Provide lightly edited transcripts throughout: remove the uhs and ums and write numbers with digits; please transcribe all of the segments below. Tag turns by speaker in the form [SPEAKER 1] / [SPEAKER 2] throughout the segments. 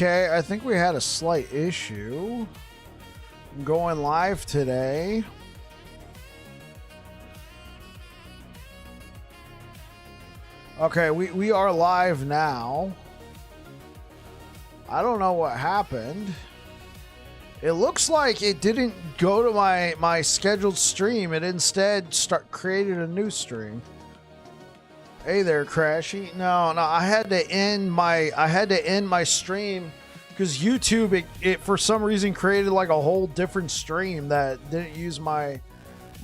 [SPEAKER 1] Okay, I think we had a slight issue. I'm going live today. Okay, we are live now. I don't know what happened. It looks like it didn't go to my scheduled stream. It instead created a new stream. Hey there, Crashy. No, I had to end my stream because YouTube it for some reason created like a whole different stream that didn't use my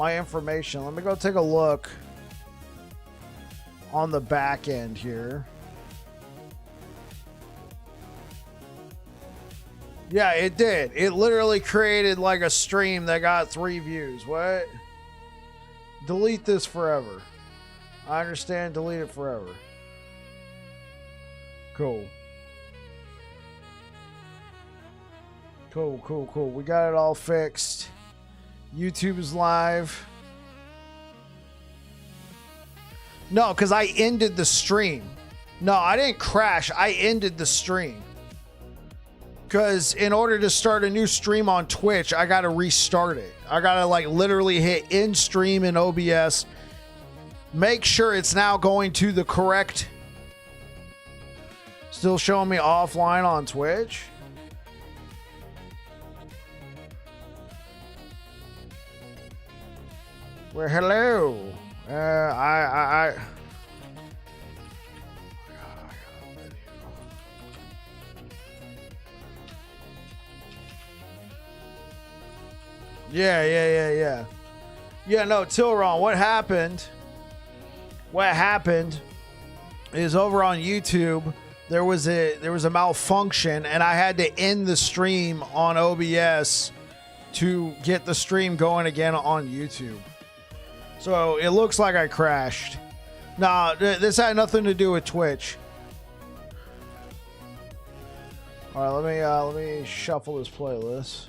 [SPEAKER 1] information. Let me go take a look on the back end here. Yeah, it did. It literally created like a stream that got 3 views. What? Delete this forever. I understand. Delete it forever. Cool. Cool. We got it all fixed. YouTube is live. No, because I ended the stream. No, I didn't crash. I ended the stream. Because in order to start a new stream on Twitch, I got to restart it. I got to like literally hit end stream in OBS. Make sure it's now going to the correct. Still showing me offline on Twitch. Well, hello. Yeah. Yeah, no, Tilron, what happened is over on YouTube, there was a malfunction and I had to end the stream on OBS to get the stream going again on YouTube. So it looks like I crashed. Nah, this had nothing to do with Twitch. All right, let me shuffle this playlist.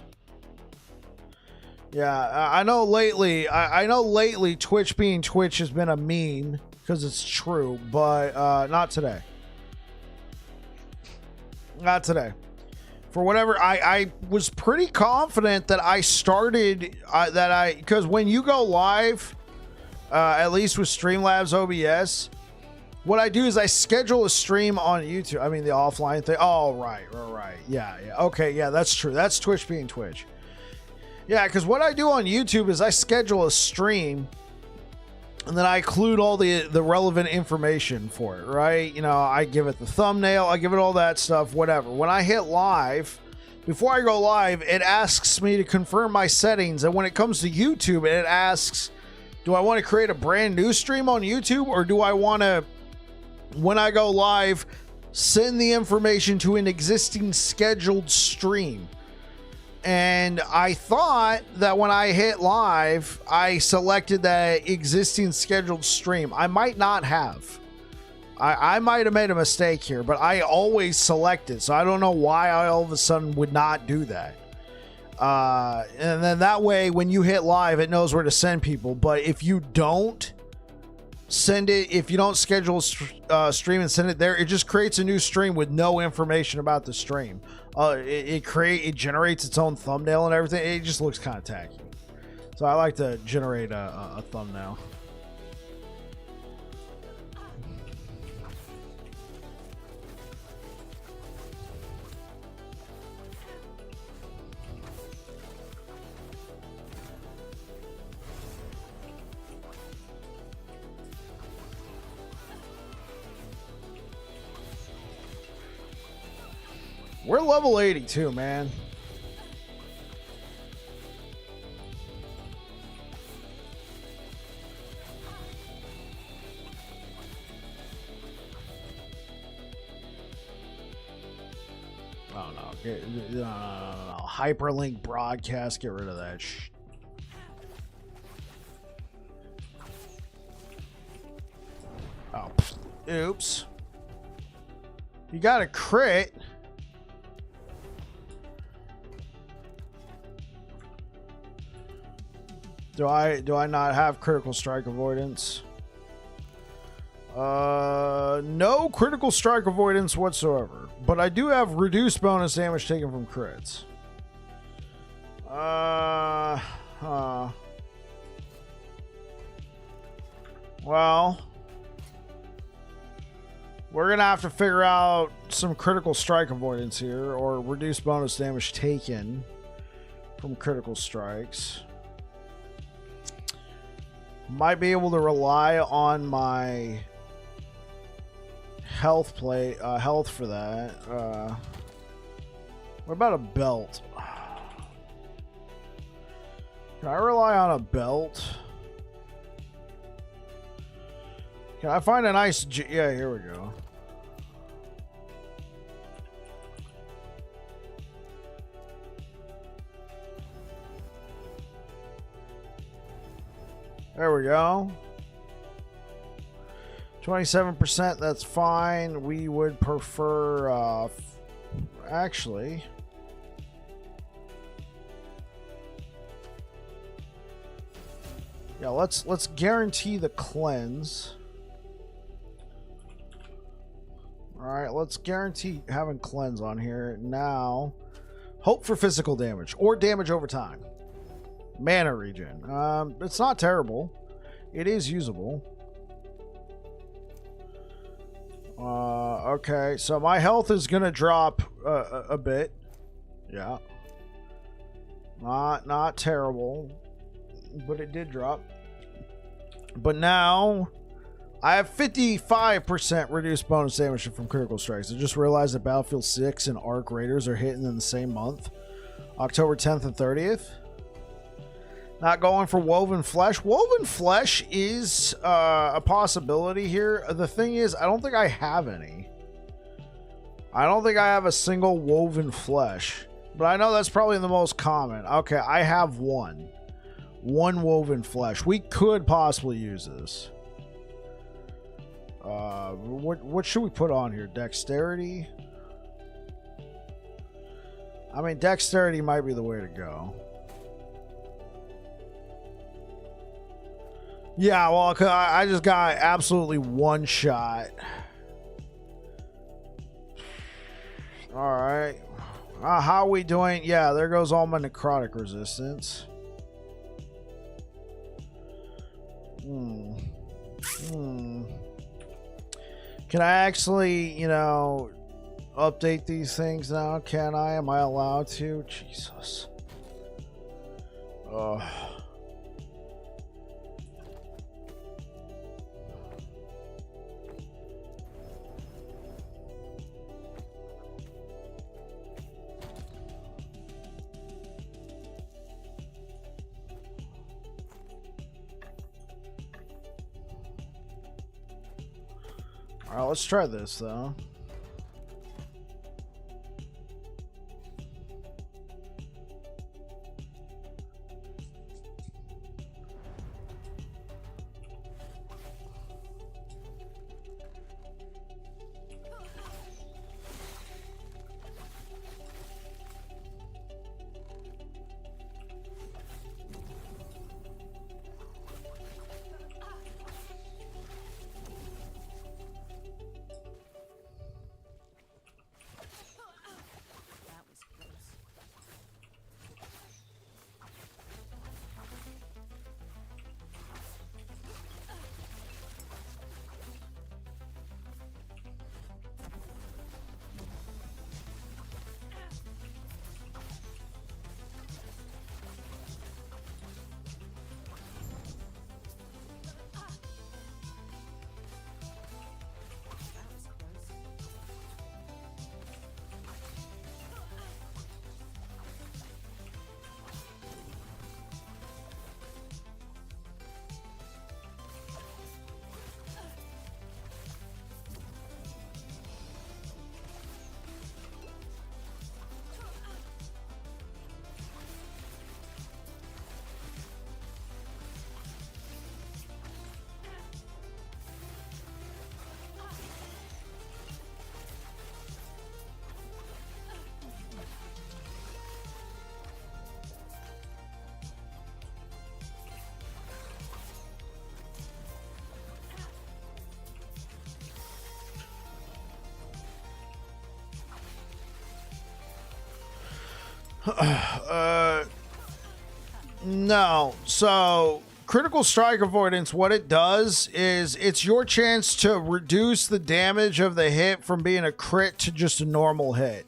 [SPEAKER 1] Yeah, I know lately Twitch being Twitch has been a meme because it's true, but not today. Not today. For whatever, I was pretty confident that I started because when you go live, at least with Streamlabs OBS, what I do is I schedule a stream on YouTube. I mean the offline thing. Oh, right. Yeah. Okay, yeah, that's true. That's Twitch being Twitch. Yeah, because what I do on YouTube is I schedule a stream and then I include all the relevant information for it, right? You know, I give it the thumbnail, I give it all that stuff, whatever. When I hit live, before I go live, it asks me to confirm my settings. And when it comes to YouTube, it asks, do I want to create a brand new stream on YouTube, or do I want to, when I go live, send the information to an existing scheduled stream? And I thought that when I hit live, I selected that existing scheduled stream. I might not have. I might have made a mistake here, but I always select it. So I don't know why I all of a sudden would not do that. And then that way, when you hit live, it knows where to send people. But if you don't send it, if you don't schedule a stream and send it there, it just creates a new stream with no information about the stream. It generates its own thumbnail and everything. It just looks kind of tacky. So I like to generate a thumbnail. We're level 82, man. Oh no. No. Hyperlink broadcast, get rid of that Oh, oops. You got a crit. Do I not have critical strike avoidance? No critical strike avoidance whatsoever. But I do have reduced bonus damage taken from crits. Well, we're going to have to figure out some critical strike avoidance here, or reduced bonus damage taken from critical strikes. Might be able to rely on my health for that. What about a belt? Can I rely on a belt? Can I find a nice... Yeah, here we go. There we go. 27%, that's fine. We would prefer... actually... Yeah, let's guarantee the cleanse. Alright, let's guarantee having cleanse on here. Now, hope for physical damage or damage over time. Mana regen. It's not terrible. It is usable. Okay, so my health is gonna drop a bit. Yeah. Not terrible, but it did drop. But now I have 55% reduced bonus damage from critical strikes. I just realized that Battlefield 6 and Arc Raiders are hitting in the same month, October 10th and 30th. Not going for Woven Flesh. Woven Flesh is a possibility here. The thing is, I don't think I have any. I don't think I have a single Woven Flesh. But I know that's probably the most common. Okay, I have one. One Woven Flesh. We could possibly use this. What should we put on here? Dexterity? I mean, Dexterity might be the way to go. Yeah, well, I just got absolutely one shot. Alright. How are we doing? Yeah, there goes all my necrotic resistance. Can I actually, you know, update these things now? Can I? Am I allowed to? Jesus. Ugh. Alright, let's try this though. No. So critical strike avoidance, what it does is it's your chance to reduce the damage of the hit from being a crit to just a normal hit.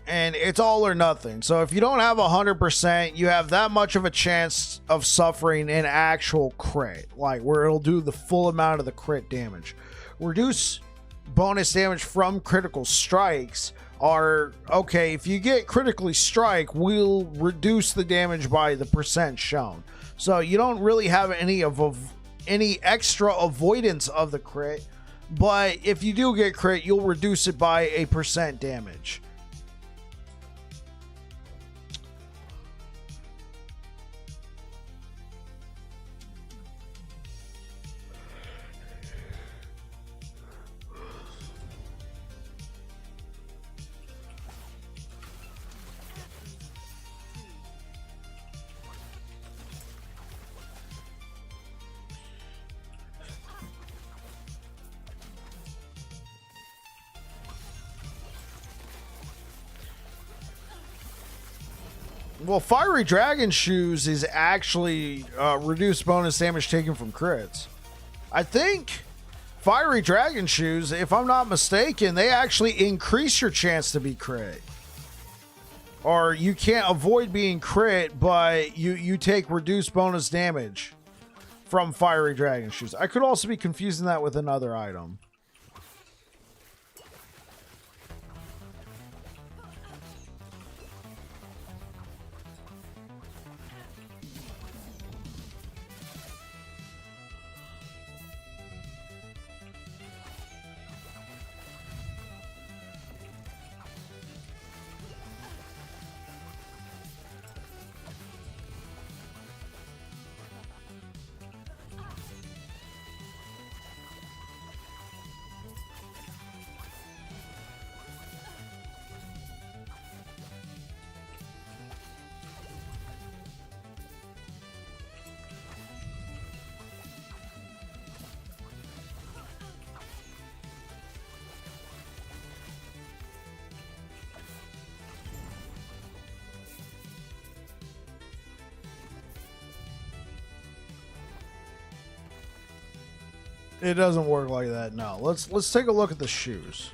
[SPEAKER 1] And it's all or nothing. So if you don't have 100%, you have that much of a chance of suffering an actual crit, like where it'll do the full amount of the crit damage. Reduce bonus damage from critical strikes are, okay, if you get critically strike, we'll reduce the damage by the percent shown. So you don't really have any extra avoidance of the crit, but if you do get crit, you'll reduce it by a percent damage. Well, Fiery Dragon Shoes is actually reduced bonus damage taken from crits. I think Fiery Dragon Shoes, if I'm not mistaken, they actually increase your chance to be crit. Or you can't avoid being crit, but you take reduced bonus damage from Fiery Dragon Shoes. I could also be confusing that with another item. It doesn't work like that, no. Let's take a look at the shoes.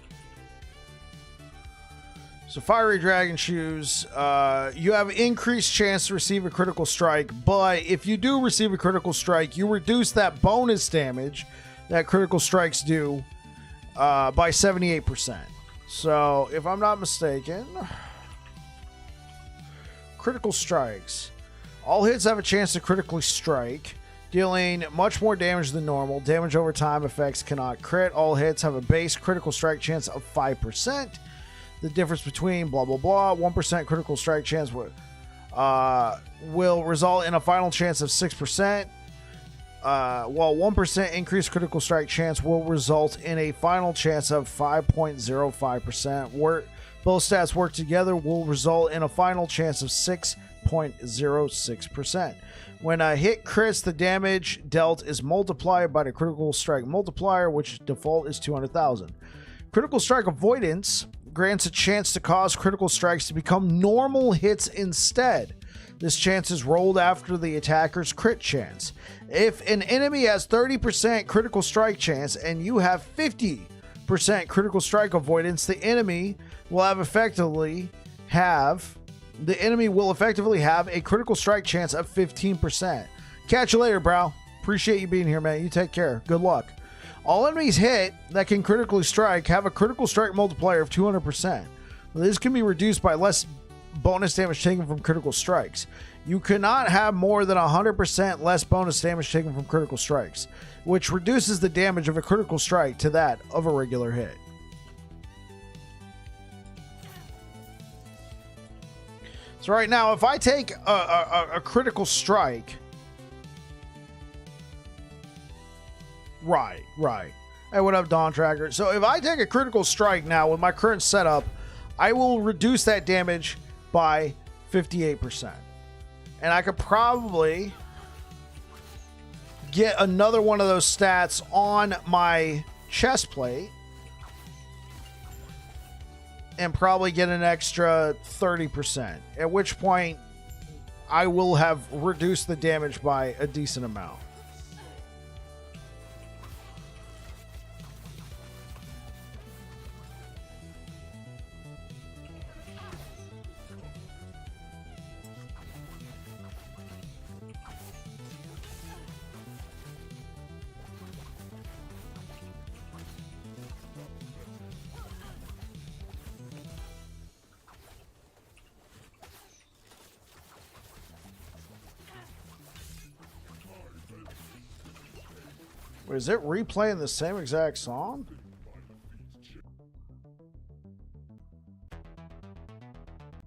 [SPEAKER 1] So Fiery Dragon Shoes, you have increased chance to receive a critical strike, but if you do receive a critical strike, you reduce that bonus damage that critical strikes do by 78%. So if I'm not mistaken, critical strikes. All hits have a chance to critically strike, dealing much more damage than normal. Damage over time effects cannot crit. All hits have a base critical strike chance of 5%. The difference between blah, blah, blah. 1% critical strike chance will result in a final chance of 6%. While 1% increased critical strike chance will result in a final chance of 5.05%. Both stats work together will result in a final chance of 6.06%. When a hit crits, the damage dealt is multiplied by the critical strike multiplier, which default is 200,000. Critical strike avoidance grants a chance to cause critical strikes to become normal hits instead. This chance is rolled after the attacker's crit chance. If an enemy has 30% critical strike chance and you have 50% critical strike avoidance, the enemy will effectively have a critical strike chance of 15%. Catch you later, bro. Appreciate you being here, man. You take care. Good luck. All enemies hit that can critically strike have a critical strike multiplier of 200%. This can be reduced by less bonus damage taken from critical strikes. You cannot have more than 100% less bonus damage taken from critical strikes, which reduces the damage of a critical strike to that of a regular hit. So right now, if I take a critical strike... Right. Hey, what up, Dawn Tracker? So if I take a critical strike now with my current setup, I will reduce that damage by 58%. And I could probably get another one of those stats on my chest plate. and probably get an extra 30%, at which point I will have reduced the damage by a decent amount. Wait, is it replaying the same exact song?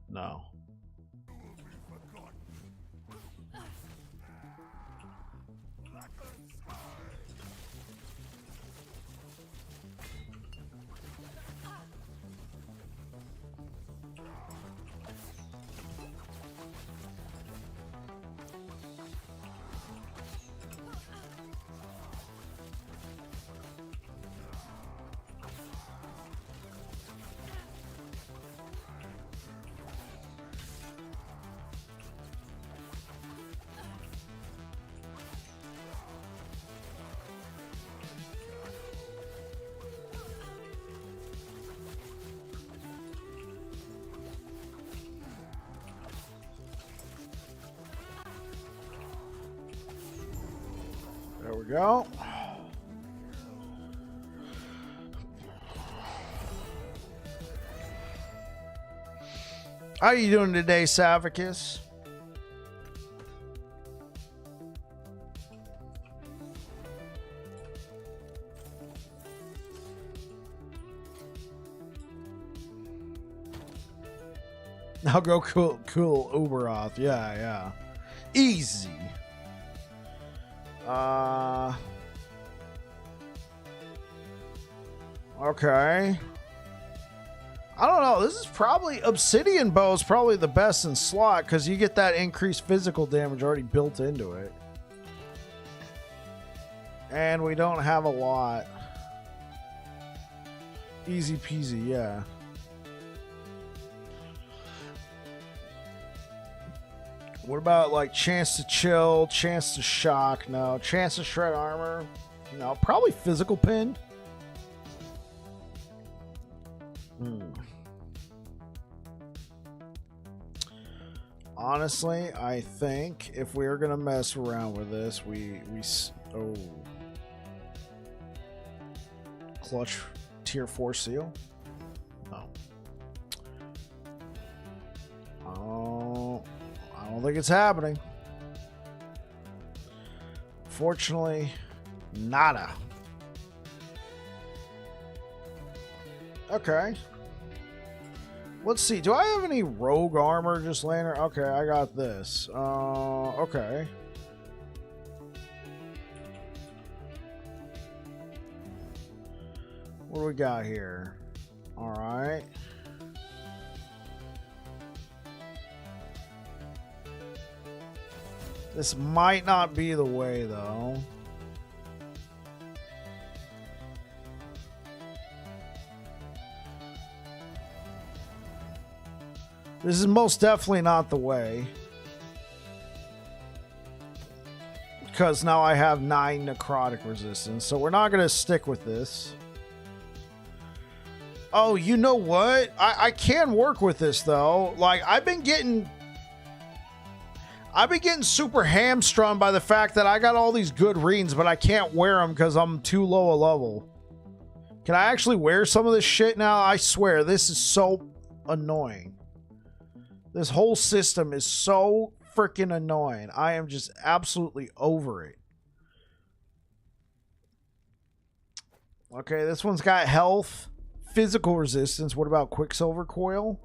[SPEAKER 1] No. There we go. How are you doing today, Savicus? Now go cool Uberoth. Yeah. Easy. Okay. I don't know. This is probably Obsidian Bow is probably the best in slot because you get that increased physical damage already built into it. And we don't have a lot. Easy peasy, yeah. What about like chance to chill, chance to shock? No. Chance to shred armor? No. Probably physical pin. Honestly, I think if we are gonna mess around with this, oh, clutch tier 4 seal. No. Oh, I don't think it's happening. Fortunately, nada. Okay. Let's see. Do I have any rogue armor just laying there? Okay, I got this. Okay. What do we got here? All right. This might not be the way, though. This is most definitely not the way. Because now I have 9 necrotic resistance. So we're not going to stick with this. Oh, you know what? I can work with this, though. Like, I've been getting super hamstrung by the fact that I got all these good reins, but I can't wear them because I'm too low a level. Can I actually wear some of this shit now? I swear, this is so annoying. This whole system is so freaking annoying. I am just absolutely over it. Okay, this one's got health, physical resistance. What about Quicksilver Coil?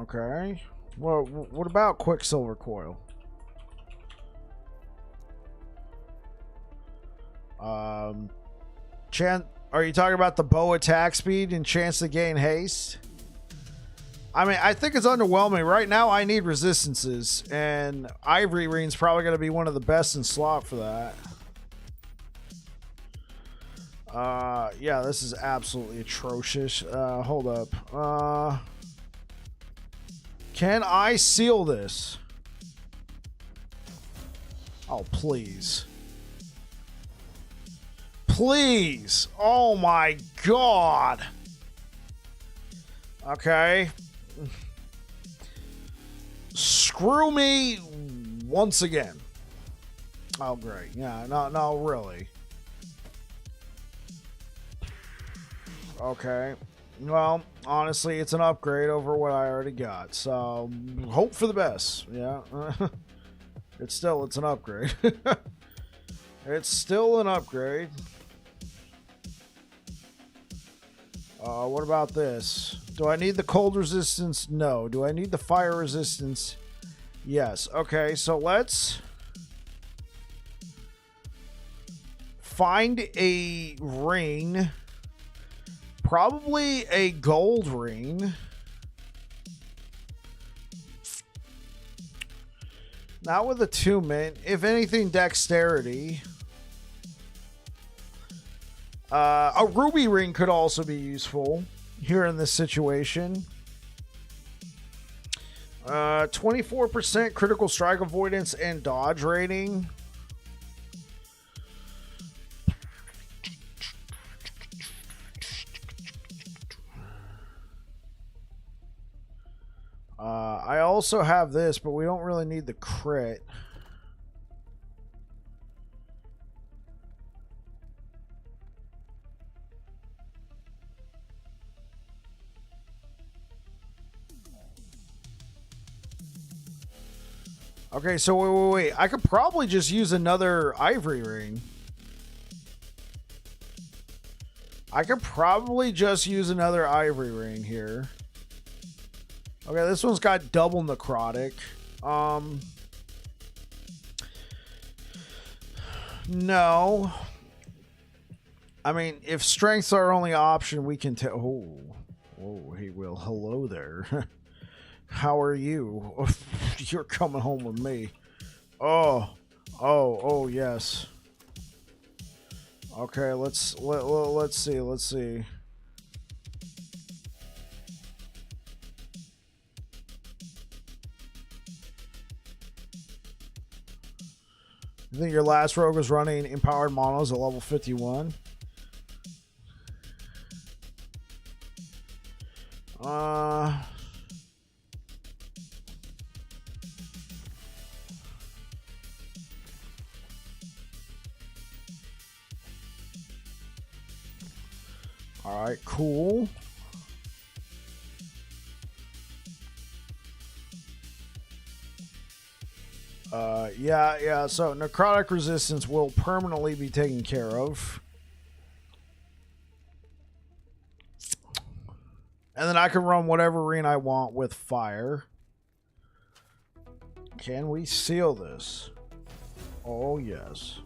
[SPEAKER 1] Okay. Well, what about Quicksilver Coil? Are you talking about the bow attack speed and chance to gain haste? I mean, I think it's underwhelming. Right now, I need resistances, and Ivory Ring's probably going to be one of the best in slot for that. Yeah, this is absolutely atrocious. Hold up. Can I seal this? Oh, please. Please. Oh my God. Okay. Screw me once again. Oh, great. Yeah, no, really. Okay. Well, honestly, it's an upgrade over what I already got. So, hope for the best. Yeah. It's an upgrade. It's still an upgrade. What about this? Do I need the cold resistance? No. Do I need the fire resistance? Yes. Okay, so let's find a ring. Probably a gold ring. Not with attunement. If anything, dexterity. A ruby ring could also be useful here in this situation. 24% critical strike avoidance and dodge rating. I also have this, but we don't really need the crit. Okay, so wait. I could probably just use another ivory ring. I could probably just use another ivory ring here. Okay, this one's got double necrotic. No. I mean, if strength's our only option, we can tell. Oh, he will. Hello there. How are you? You're coming home with me. Oh, yes. Okay, let's see. I think your last rogue was running empowered monos at level 51. All right, cool. Yeah, so necrotic resistance will permanently be taken care of. And then I can run whatever ring I want with fire. Can we seal this? Oh, yes.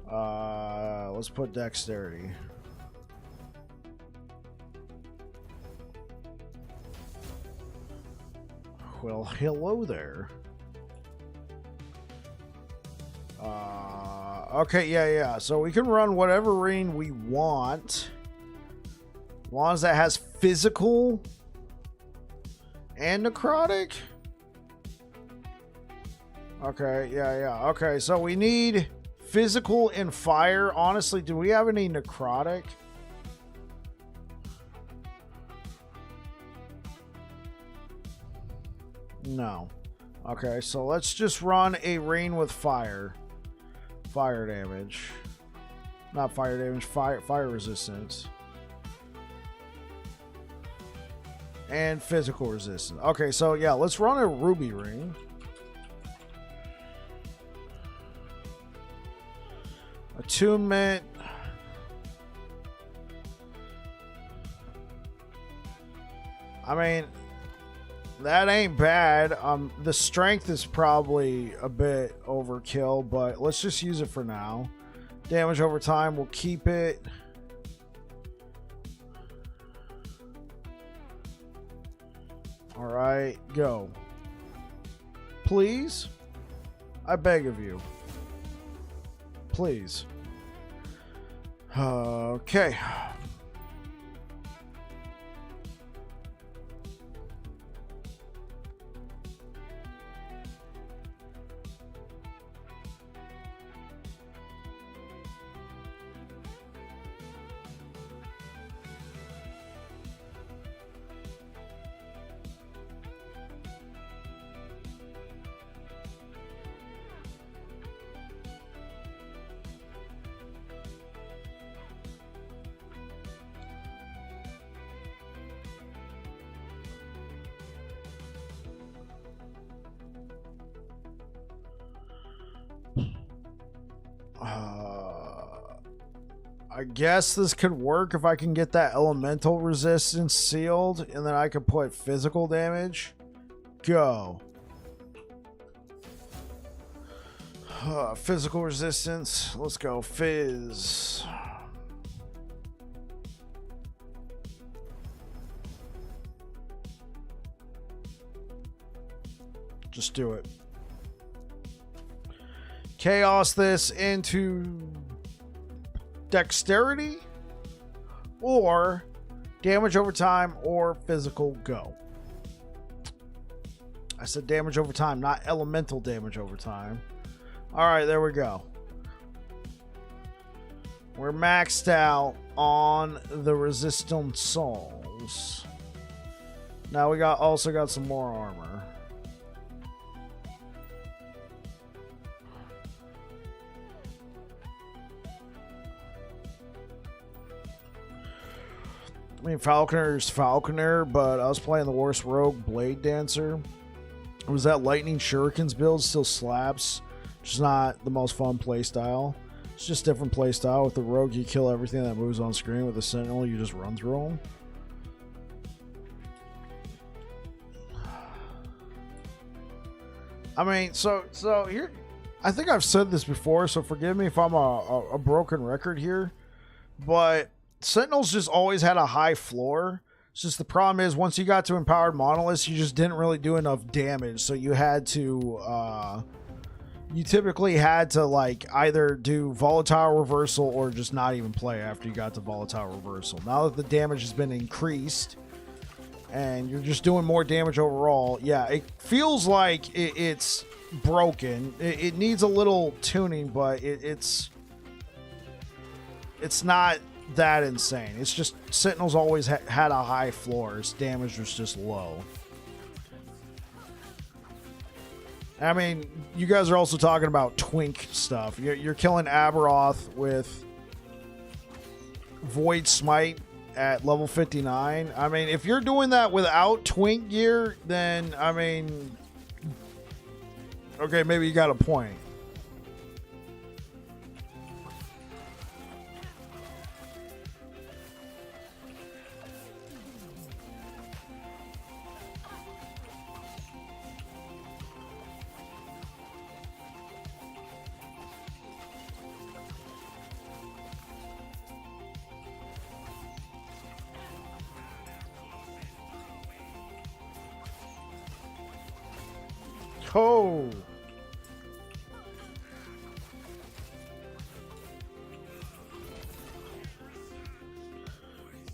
[SPEAKER 1] Let's put dexterity. Well, hello there. Okay, yeah. So we can run whatever ring we want. As long as that has physical and necrotic. Okay, yeah. Okay, so we need physical and fire. Honestly, do we have any necrotic? No. Okay, so let's just run a ring with fire. Fire damage. Not fire damage, fire resistance. And physical resistance. Okay, so yeah, let's run a ruby ring. Attunement. I mean, that ain't bad. The strength is probably a bit overkill, but let's just use it for now. Damage over time, we'll keep it. All right, go. Please, I beg of you. Please. Okay. I guess this could work if I can get that elemental resistance sealed, and then I could put physical damage. Go. Physical resistance. Let's go. Fizz. Just do it. Chaos this into dexterity or damage over time or physical. Go. I said damage over time, not elemental damage over time. All right, there we go. We're maxed out on the resistance souls. Now we also got some more armor. I mean, Falconer's Falconer, but I was playing the worst rogue, Blade Dancer. Was that Lightning Shuriken's build still slaps? Just not the most fun playstyle. It's just different playstyle. With the rogue, you kill everything that moves on screen. With the Sentinel, you just run through them. I mean, so here, I think I've said this before, so forgive me if I'm a broken record here, but Sentinels just always had a high floor. It's just the problem is once you got to empowered monoliths, you just didn't really do enough damage, so you had to you typically had to like either do volatile reversal or just not even play after you got to volatile reversal. Now that the damage has been increased and you're just doing more damage overall, yeah, it feels like it's broken. It needs a little tuning, but it's not that insane. It's just Sentinels always had a high floor. Its damage was just low. I mean, you guys are also talking about twink stuff. You're killing Aberoth with Void Smite at level 59. I mean, if you're doing that without twink gear, then, I mean, okay, maybe you got a point.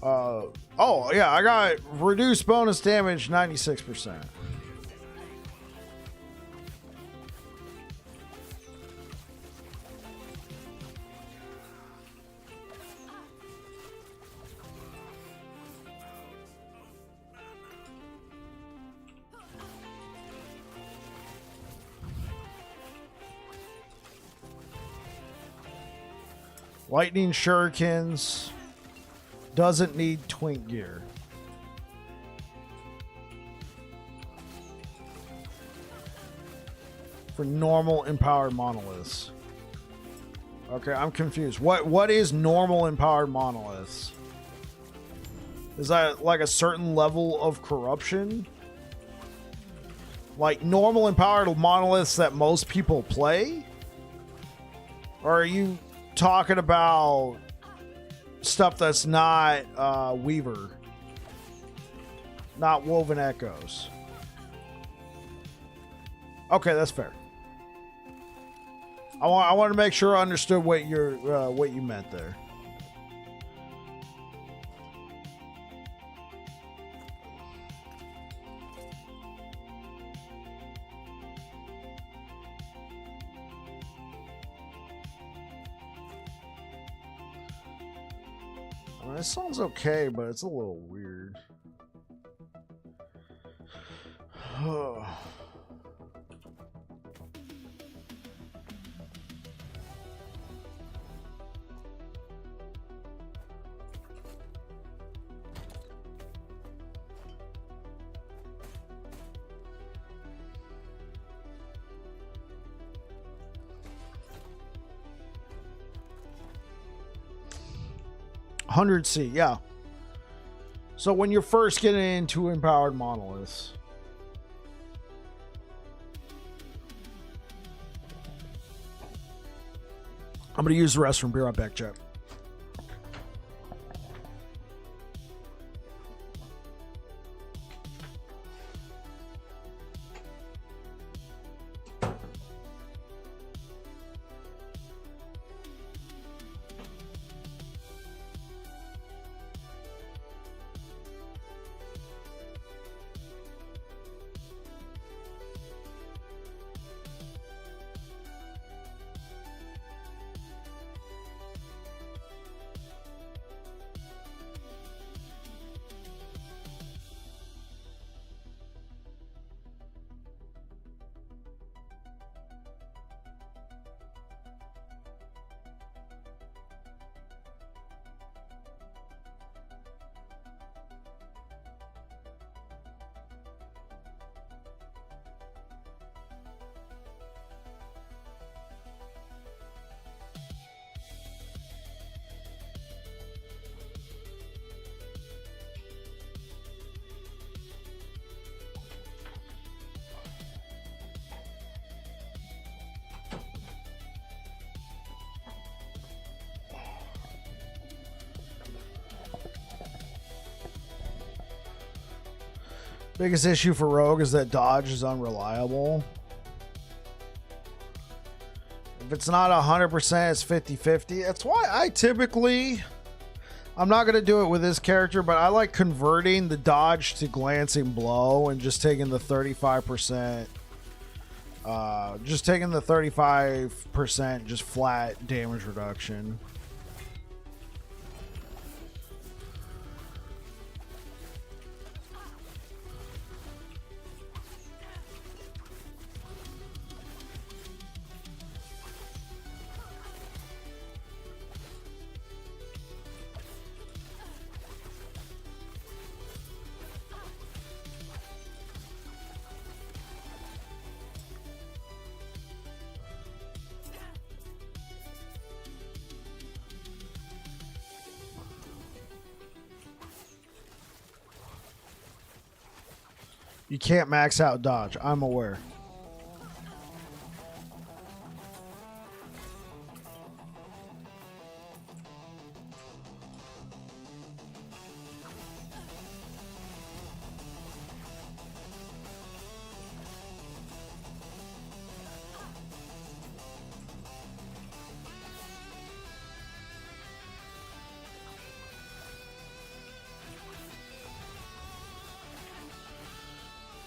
[SPEAKER 1] Oh. Oh, yeah, I got reduced bonus damage 96%. Lightning Shurikens doesn't need twink gear. For normal empowered monoliths. Okay, I'm confused. What is normal empowered monoliths? Is that like a certain level of corruption? Like normal empowered monoliths that most people play? Or are you talking about stuff that's not Weaver, not Woven Echoes? Okay, that's fair. I want to make sure I understood what you meant there. I mean, it sounds okay, but it's a little weird. 100C, yeah. So when you're first getting into empowered monoliths. I'm going to use the restroom. Be right back, chat. Biggest issue for Rogue is that dodge is unreliable. If it's not 100%, it's 50-50. That's why I typically... I'm not going to do it with this character, but I like converting the dodge to glancing blow and just taking the 35%. Just taking the 35% just flat damage reduction. You can't max out dodge. I'm aware.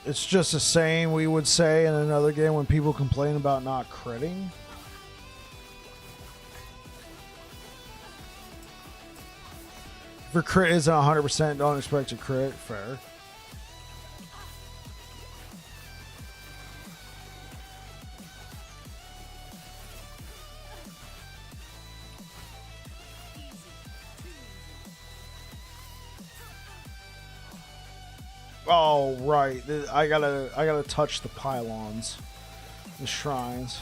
[SPEAKER 1] It's just the same we would say in another game when people complain about not critting. If your crit isn't 100%, don't expect a crit. Fair. Oh, right. I gotta touch the pylons, the shrines.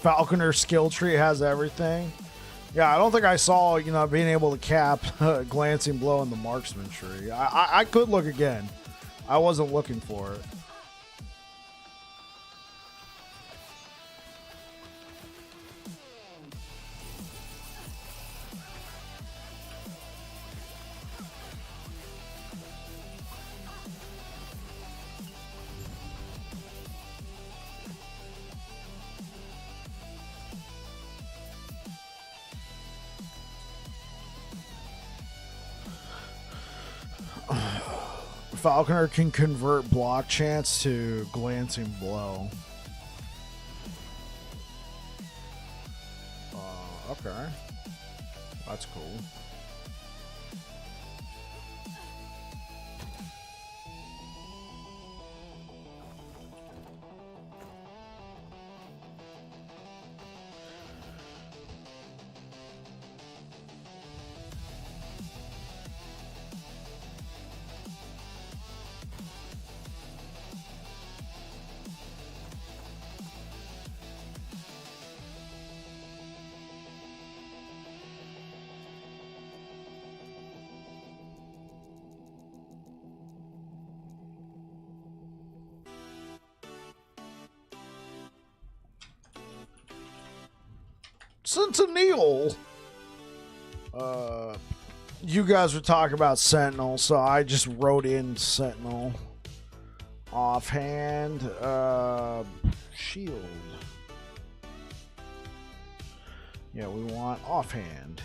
[SPEAKER 1] Falconer skill tree has everything. Yeah, I don't think I saw, being able to cap glancing blow in the Marksman tree. I could look again. I wasn't looking for it. Falconer can convert block chance to glancing blow. Okay. That's cool. Sentinel. You guys were talking about Sentinel, so I just wrote in Sentinel. Offhand, shield. Yeah, we want offhand.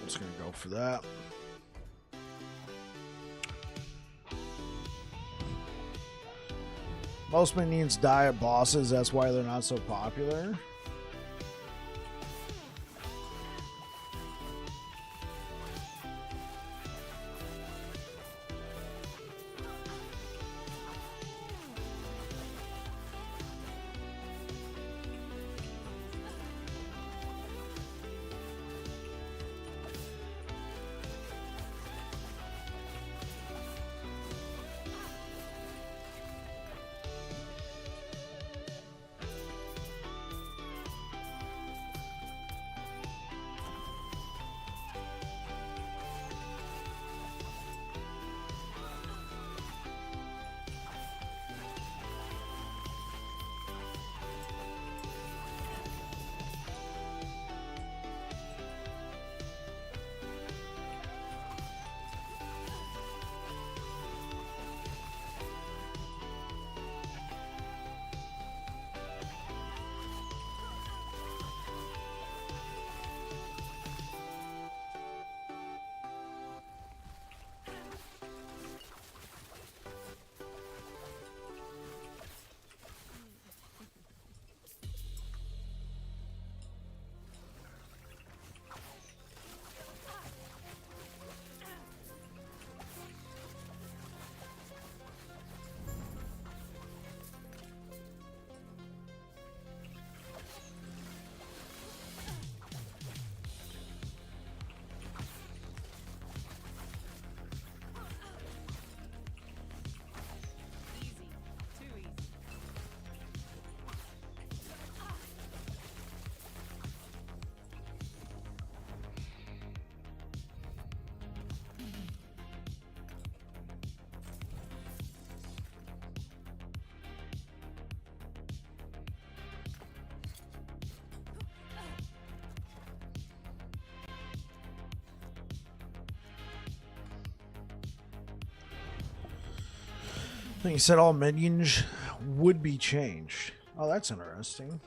[SPEAKER 1] Just gonna go for that. Most minions die at bosses, that's why they're not so popular. I think you said all minions would be changed. Oh, that's interesting.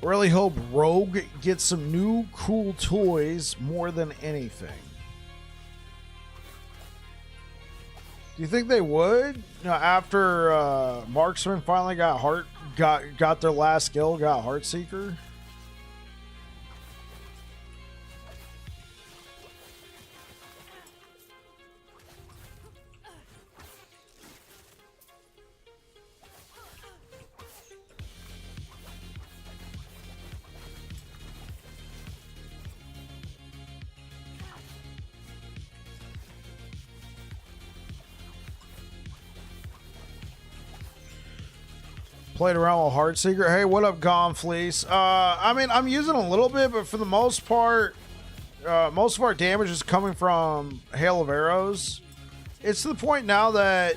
[SPEAKER 1] Really hope Rogue gets some new cool toys more than anything. Do you think they would? You know, after Marksman finally got their last skill, got Heartseeker? Played around with Heartseeker. Hey, what up, Gone Fleece? I mean, I'm using a little bit, but for the most part, most of our damage is coming from Hail of Arrows. It's to the point now that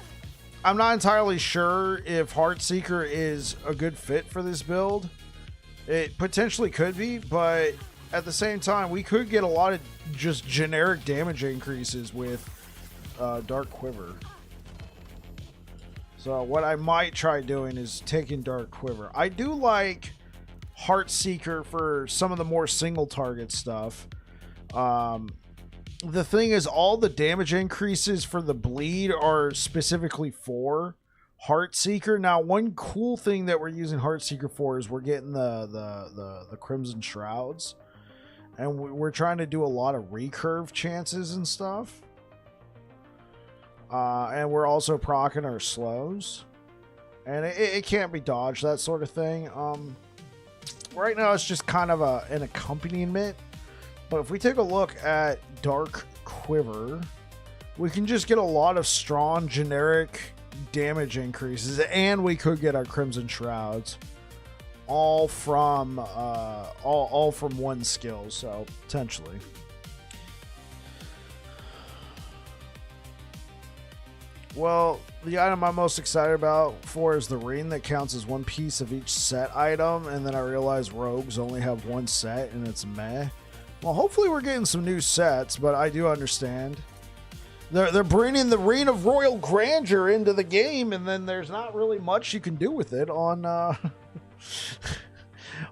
[SPEAKER 1] I'm not entirely sure if Heartseeker is a good fit for this build. It potentially could be, but at the same time, we could get a lot of just generic damage increases with Dark Quiver. So what I might try doing is taking Dark Quiver. I do like Heartseeker for some of the more single target stuff. The thing is, all the damage increases for the bleed are specifically for Heartseeker. Now, one cool thing that we're using Heartseeker for is we're getting the Crimson Shrouds. And we're trying to do a lot of recurve chances and stuff. And we're also proccing our slows. And it can't be dodged, that sort of thing. Right now, it's just kind of an accompaniment. But if we take a look at Dark Quiver, we can just get a lot of strong, generic damage increases. And we could get our Crimson Shrouds. All from one skill, so potentially. Well, the item I'm most excited about for is the ring that counts as one piece of each set item, and then I realized rogues only have one set and it's meh. Well, hopefully we're getting some new sets, but I do understand. They're bringing the Ring of Royal Grandeur into the game, and then there's not really much you can do with it on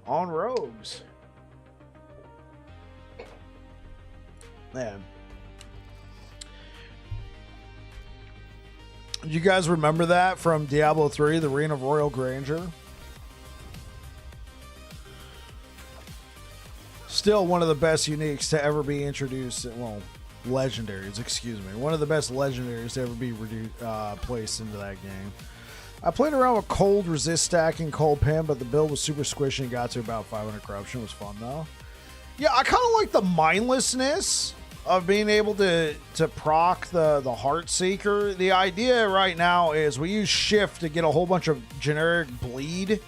[SPEAKER 1] on rogues. Man. You guys remember that from Diablo 3, the Ring of Royal Grandeur? Still one of the best uniques to ever be introduced. Well, legendaries, excuse me. One of the best legendaries to ever be placed into that game. I played around with cold resist stacking, cold pen, but the build was super squishy and got to about 500 corruption. It was fun though. Yeah, I kind of like the mindlessness of being able to proc the Heartseeker. The idea right now is we use shift to get a whole bunch of generic bleed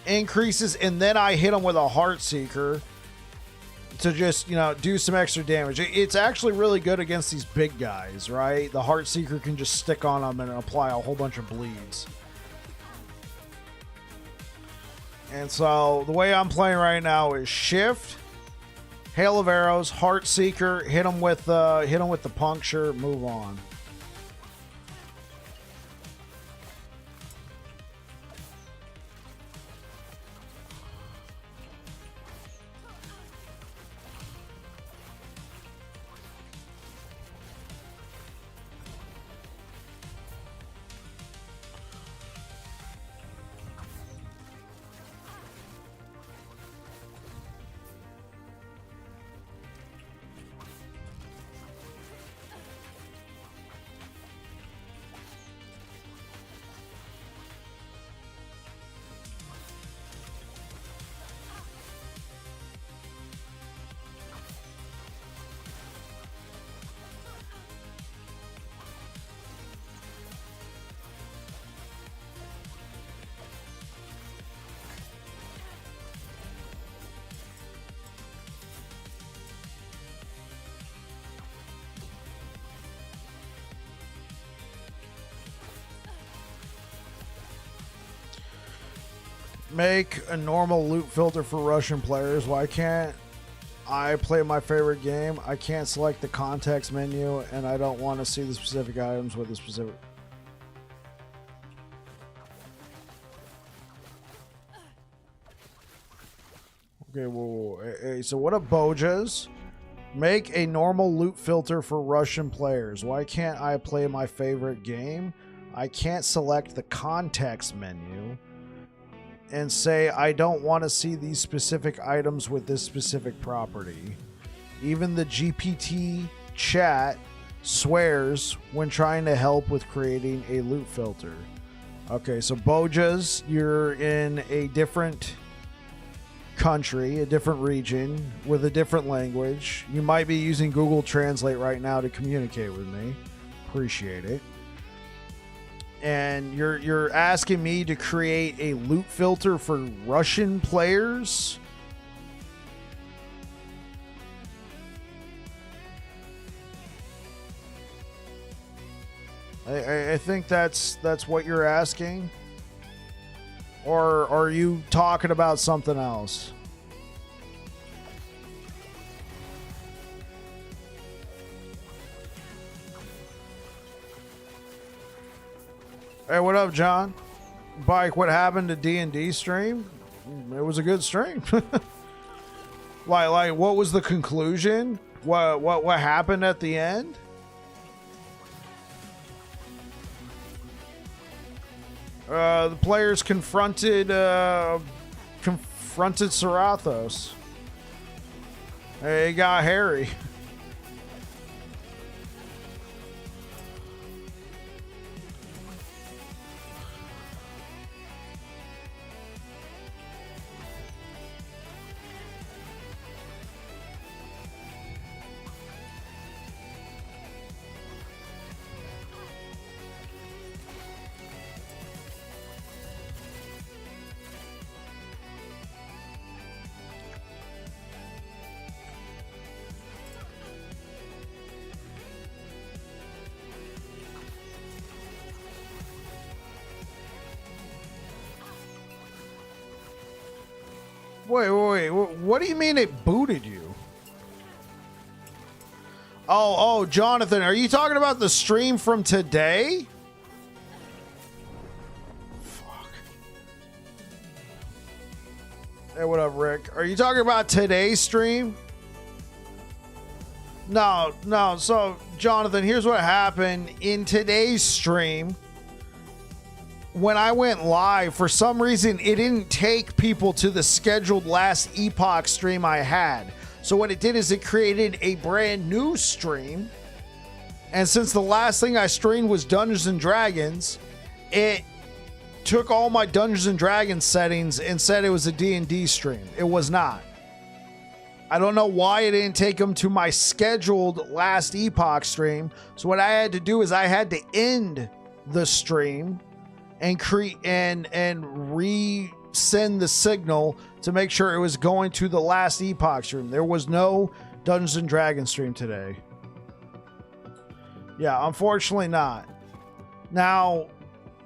[SPEAKER 1] increases, and then I hit them with a Heartseeker to just, you know, do some extra damage. It's actually really good against these big guys, right? The Heartseeker can just stick on them and apply a whole bunch of bleeds. And so the way I'm playing right now is shift, Hail of Arrows, Heartseeker, hit them with the puncture, move on. Make a normal loot filter for Russian players. Why can't I play my favorite game? I can't select the context menu, and I don't want to see the specific items with the specific... Okay, whoa. Hey, so what up, Bojas? Make a normal loot filter for Russian players. Why can't I play my favorite game? I can't select the context menu and say I don't want to see these specific items with this specific property. Even the GPT chat swears when trying to help with creating a loot filter. Okay, so Bojas, you're in a different country, a different region with a different language. You might be using Google Translate right now to communicate with me. Appreciate it. And you're asking me to create a loot filter for Russian players? I think that's what you're asking. Or are you talking about something else? Hey, what up, John? Bike, what happened to D&D stream? It was a good stream. like, what was the conclusion? What happened at the end? The players confronted Sarathos. It got hairy. Wait. What do you mean it booted you? Oh, Jonathan, are you talking about the stream from today? Fuck. Hey, what up, Rick? Are you talking about today's stream? No. So, Jonathan, here's what happened in today's stream. When I went live, for some reason, it didn't take people to the scheduled last Epoch stream I had. So what it did is it created a brand new stream. And since the last thing I streamed was Dungeons and Dragons, it took all my Dungeons and Dragons settings and said it was a D&D stream. It was not. I don't know why it didn't take them to my scheduled last Epoch stream. So what I had to do is I had to end the stream and resend the signal to make sure it was going to the last Epoch stream. There was no Dungeons and Dragons stream today. Yeah, unfortunately not. Now,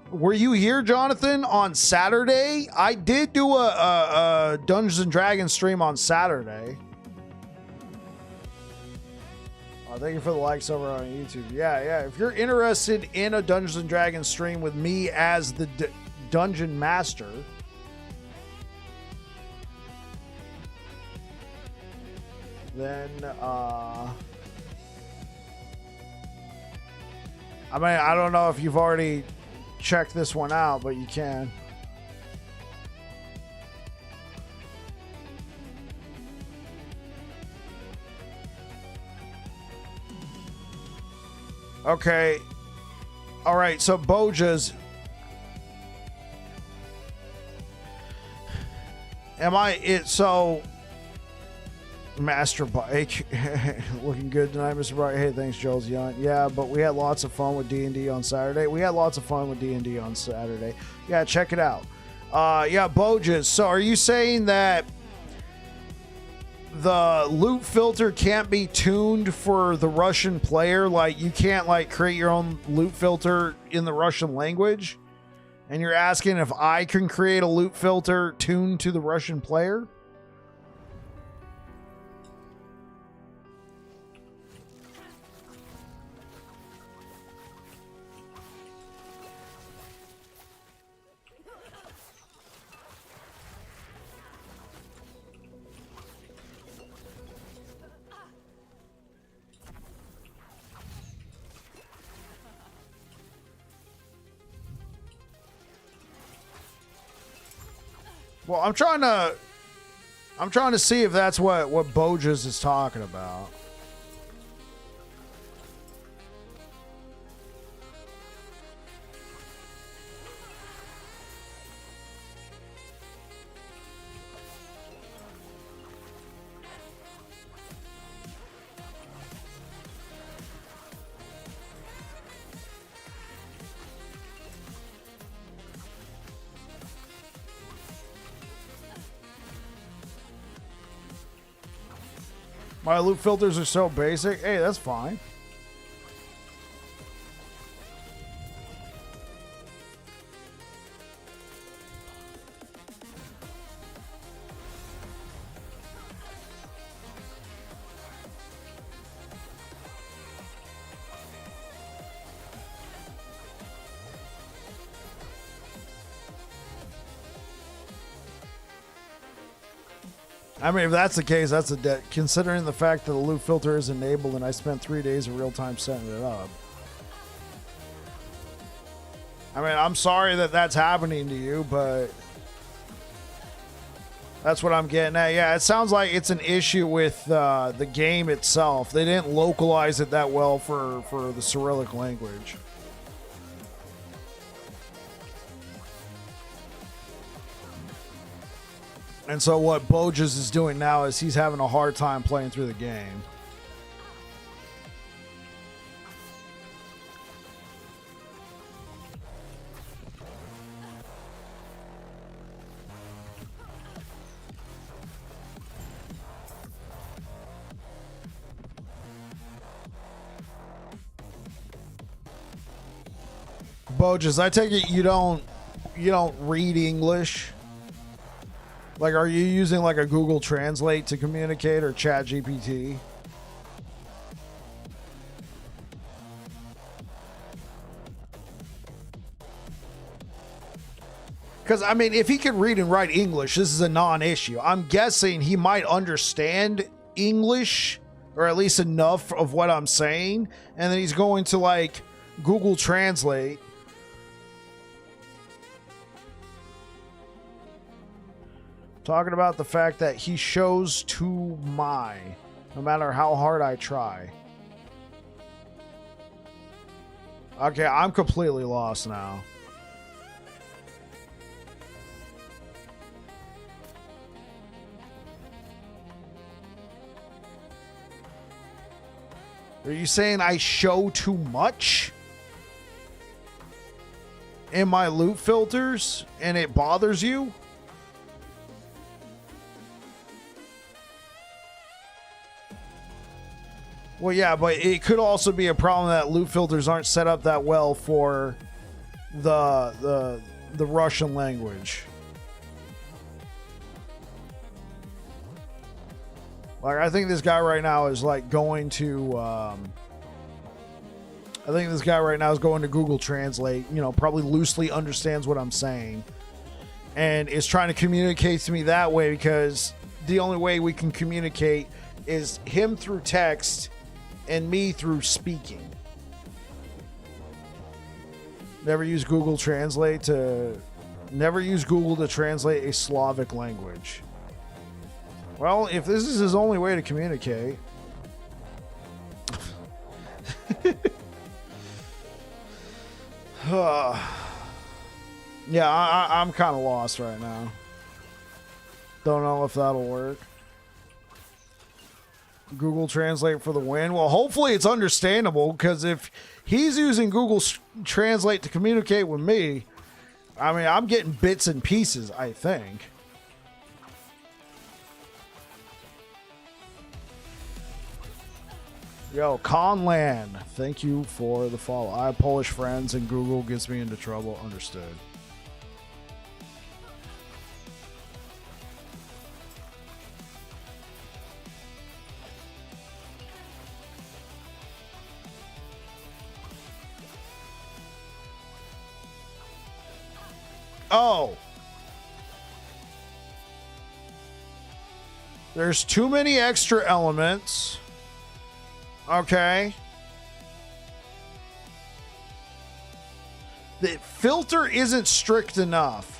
[SPEAKER 1] were you here, Jonathan, on Saturday? I did do a Dungeons and Dragons stream on Saturday. Thank you for the likes over on YouTube. Yeah. If you're interested in a Dungeons and Dragons stream with me as the Dungeon Master, then I mean, I don't know if you've already checked this one out, but you can. Okay. All right. So Bojas, so Master Bike looking good tonight, Mr. Bright. Hey, thanks, Joel's young. Yeah, but we had lots of fun with D&D on Saturday. Yeah, check it out. Yeah, Bojas. So are you saying that the loot filter can't be tuned for the Russian player? Like, you can't like create your own loot filter in the Russian language? And you're asking if I can create a loot filter tuned to the Russian player? Well, I'm trying to see if that's what Bojas is talking about. My loot filters are so basic. Hey, that's fine. I mean, if that's the case, that's a debt. Considering the fact that the loot filter is enabled and I spent 3 days of real time setting it up. I mean, I'm sorry that that's happening to you, but that's what I'm getting at. Yeah, it sounds like it's an issue with the game itself. They didn't localize it that well for the Cyrillic language. And so what Bojas is doing now is he's having a hard time playing through the game. Bojas, I take it you don't read English. Like, are you using like a Google Translate to communicate or Chat GPT? Because, I mean, if he can read and write English, this is a non-issue. I'm guessing he might understand English, or at least enough of what I'm saying, and then he's going to like Google Translate. Talking about the fact that he shows to my, no matter how hard I try. Okay, I'm completely lost now. Are you saying I show too much in my loot filters and it bothers you? Well, yeah, but it could also be a problem that loot filters aren't set up that well for the Russian language. Like, I think this guy right now is like going to I think this guy right now is going to Google Translate, you know, probably loosely understands what I'm saying and is trying to communicate to me that way, because the only way we can communicate is him through text and me through speaking. Never use Google to translate a Slavic language. Well, if this is his only way to communicate. Yeah, I'm kind of lost right now. Don't know if that'll work. Google Translate for the win. Well, hopefully it's understandable, because if he's using Google Translate to communicate with me, I mean, I'm getting bits and pieces, I think. Yo, Conlan, thank you for the follow. I have Polish friends and Google gets me into trouble. Understood. Oh. There's too many extra elements. Okay. The filter isn't strict enough.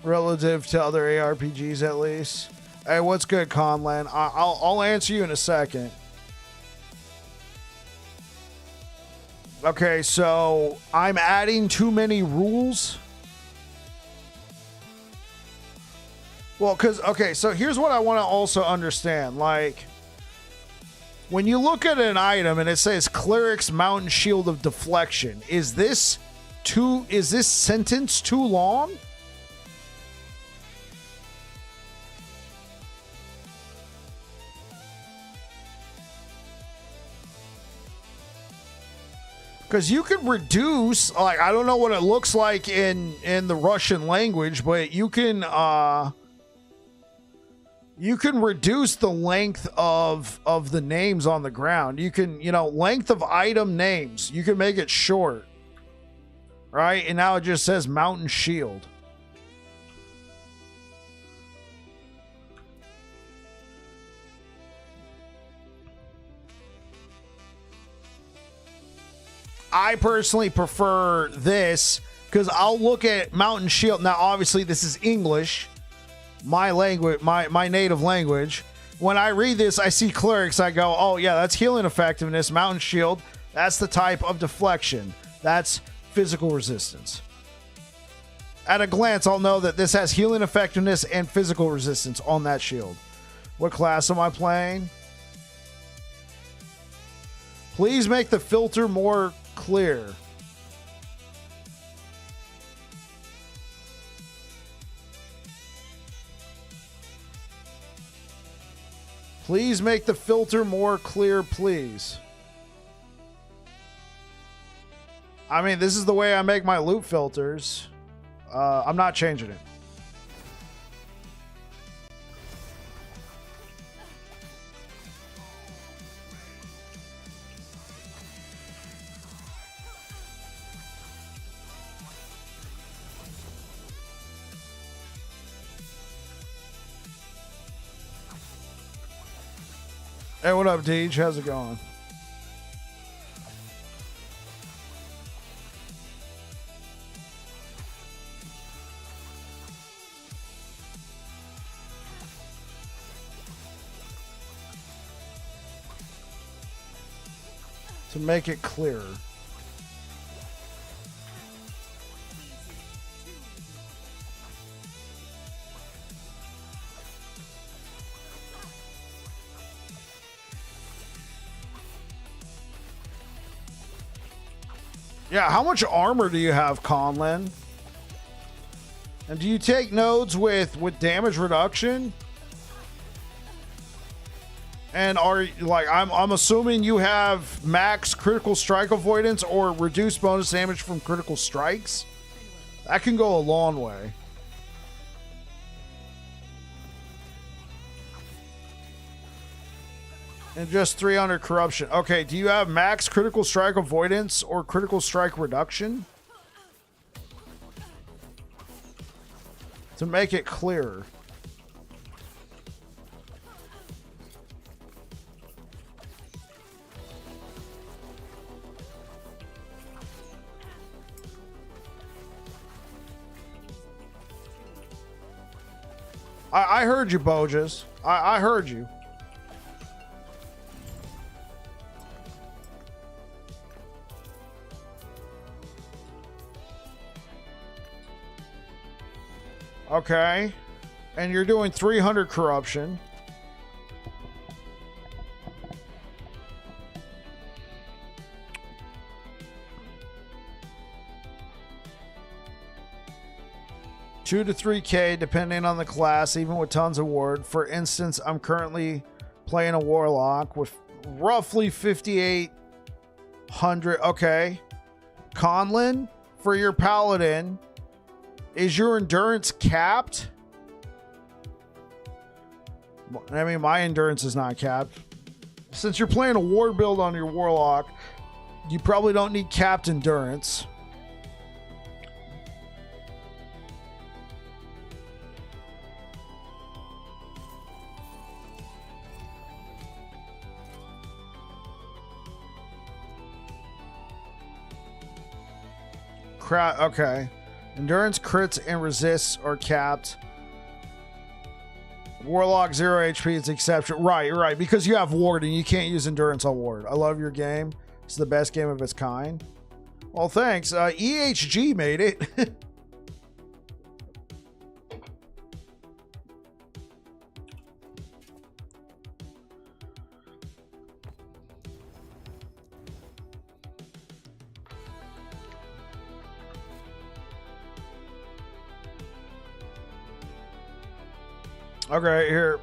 [SPEAKER 1] Relative to other ARPGs, at least. Hey, what's good, Conlan? I'll answer you in a second. Okay, so I'm adding too many rules. Well, okay, so here's what I want to also understand. Like, when you look at an item and it says Cleric's Mountain Shield of Deflection, is this sentence too long? Because you can reduce, like, I don't know what it looks like in the Russian language, but you can reduce the length of the names on the ground. You can, length of item names. You can make it short, right? And now it just says Mountain Shield. I personally prefer this because I'll look at Mountain Shield. Now, obviously, this is English, my language, my native language. When I read this, I see clerics. I go, oh, yeah, that's healing effectiveness. Mountain Shield, that's the type of deflection. That's physical resistance. At a glance, I'll know that this has healing effectiveness and physical resistance on that shield. What class am I playing? Please make the filter more clear. Please make the filter more clear, please. I mean, this is the way I make my loot filters. I'm not changing it. Hey, what up, Deej? How's it going? To make it clearer. Yeah, how much armor do you have, Conlin? And do you take nodes with damage reduction? And are like I'm assuming you have max critical strike avoidance or reduced bonus damage from critical strikes? That can go a long way. And just 300 corruption. Okay, do you have max critical strike avoidance or critical strike reduction? To make it clearer. I heard you, Bojas. I heard you. Okay. And you're doing 300 corruption. $2 to $3K depending on the class, even with tons of ward. For instance, I'm currently playing a warlock with roughly 5,800. Okay. Conlin, for your paladin, is your endurance capped? I mean, my endurance is not capped. Since you're playing a ward build on your warlock, you probably don't need capped endurance. Okay. Endurance, crits, and resists are capped. Warlock 0 HP is exception. Right. Because you have ward and you can't use endurance on ward. I love your game. It's the best game of its kind. Well, thanks. EHG made it. Okay, here.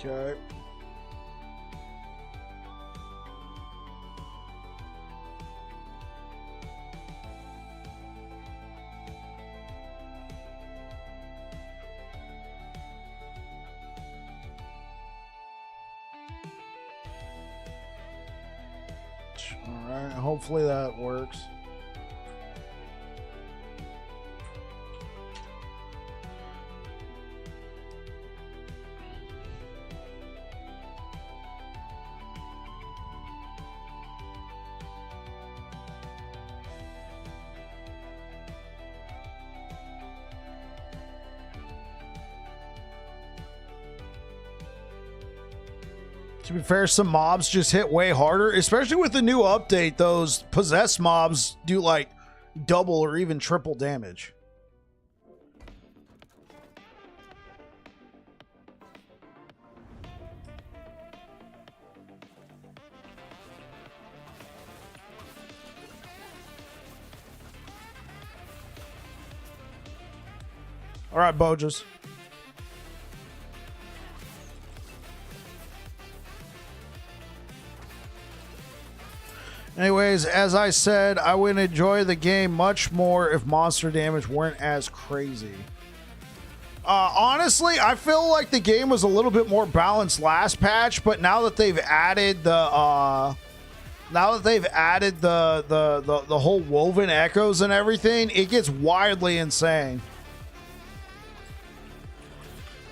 [SPEAKER 1] Okay. All right. Hopefully that works. To be fair, some mobs just hit way harder, especially with the new update. Those possessed mobs do like double or even triple damage. All right, Bojas. Anyways, as I said, I would enjoy the game much more if monster damage weren't as crazy. Honestly, I feel like the game was a little bit more balanced last patch, but now that they've added the whole woven echoes and everything, it gets wildly insane.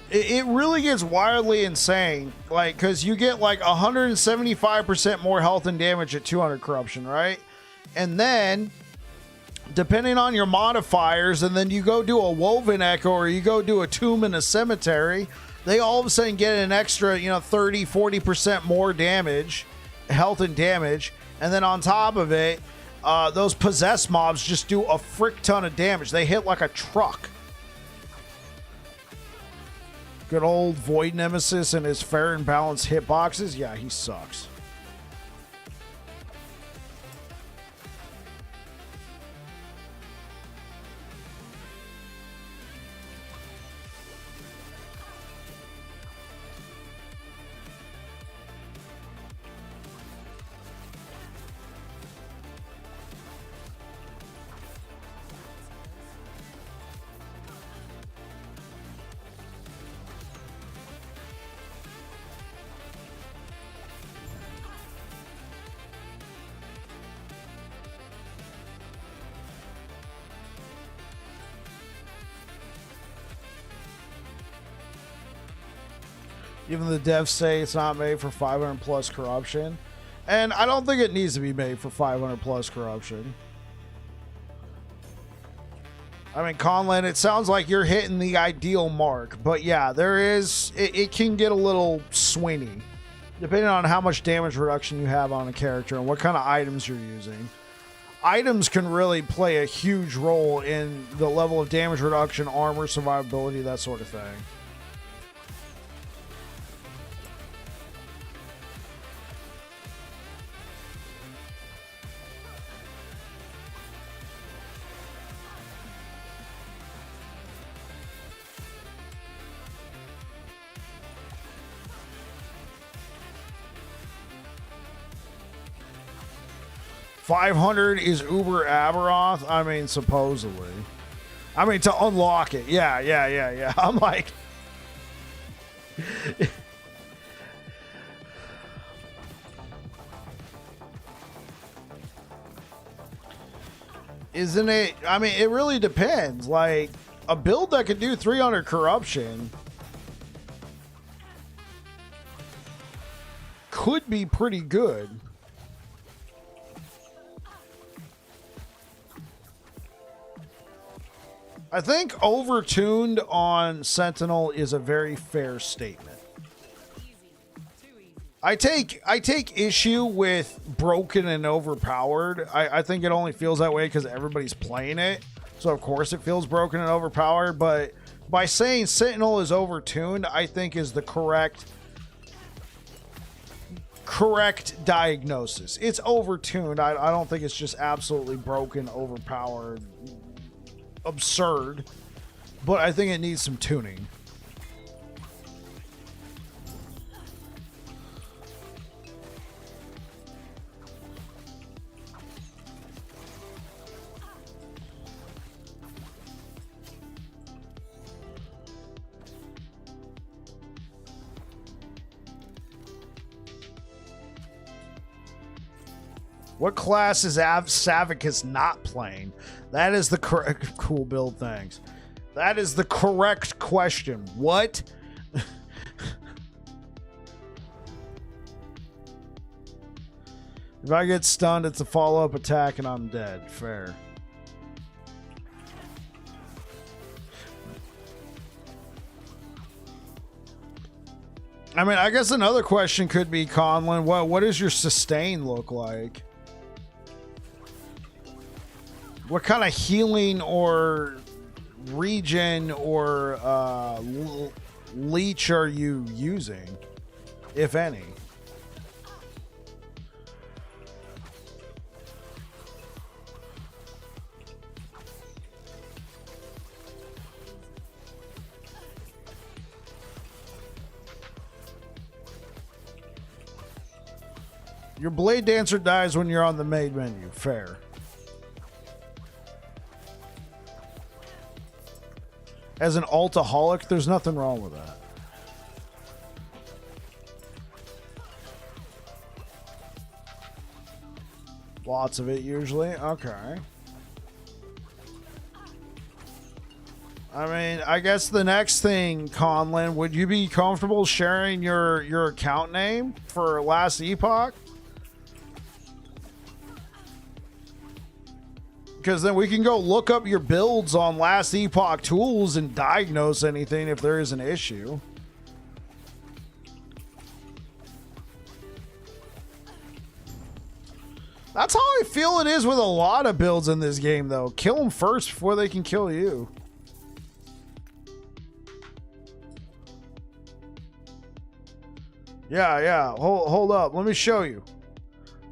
[SPEAKER 1] It really gets wildly insane, like, because you get like 175% more health and damage at 200 corruption, right? And then, depending on your modifiers, and then you go do a woven echo or you go do a tomb in a cemetery, they all of a sudden get an extra, 30, 40% more damage, health and damage. And then on top of it, those possessed mobs just do a frick ton of damage. They hit like a truck. Good old Void Nemesis and his fair and balanced hitboxes. Yeah, he sucks. Even the devs say it's not made for 500 plus corruption. And I don't think it needs to be made for 500 plus corruption. I mean, Conlin, it sounds like you're hitting the ideal mark. But yeah, it can get a little swingy. Depending on how much damage reduction you have on a character and what kind of items you're using. Items can really play a huge role in the level of damage reduction, armor, survivability, that sort of thing. $500 is Uber Aberoth. I mean, supposedly. I mean, to unlock it. Yeah. I'm like... Isn't it? I mean, it really depends. Like, a build that could do 300 corruption could be pretty good. I think overtuned on Sentinel is a very fair statement. I take issue with broken and overpowered. I think it only feels that way because everybody's playing it. So of course it feels broken and overpowered. But by saying Sentinel is overtuned, I think is the correct diagnosis. It's overtuned. I don't think it's just absolutely broken, overpowered, absurd, but I think it needs some tuning. What class is Savicus not playing? That is the correct... Cool build, thanks. That is the correct question. What? If I get stunned, it's a follow-up attack and I'm dead. Fair. I mean, I guess another question could be, Conlin, what does your sustain look like? What kind of healing or regen or leech are you using, if any? Your Blade Dancer dies when you're on the main menu. Fair. As an altaholic, there's nothing wrong with that. Lots of it usually. Okay. I mean, I guess the next thing, Conlin, would you be comfortable sharing your account name for Last Epoch? Because then we can go look up your builds on Last Epoch tools and diagnose anything if there is an issue. That's how I feel it is with a lot of builds in this game, though. Kill them first before they can kill you. Yeah. Hold up. Let me show you.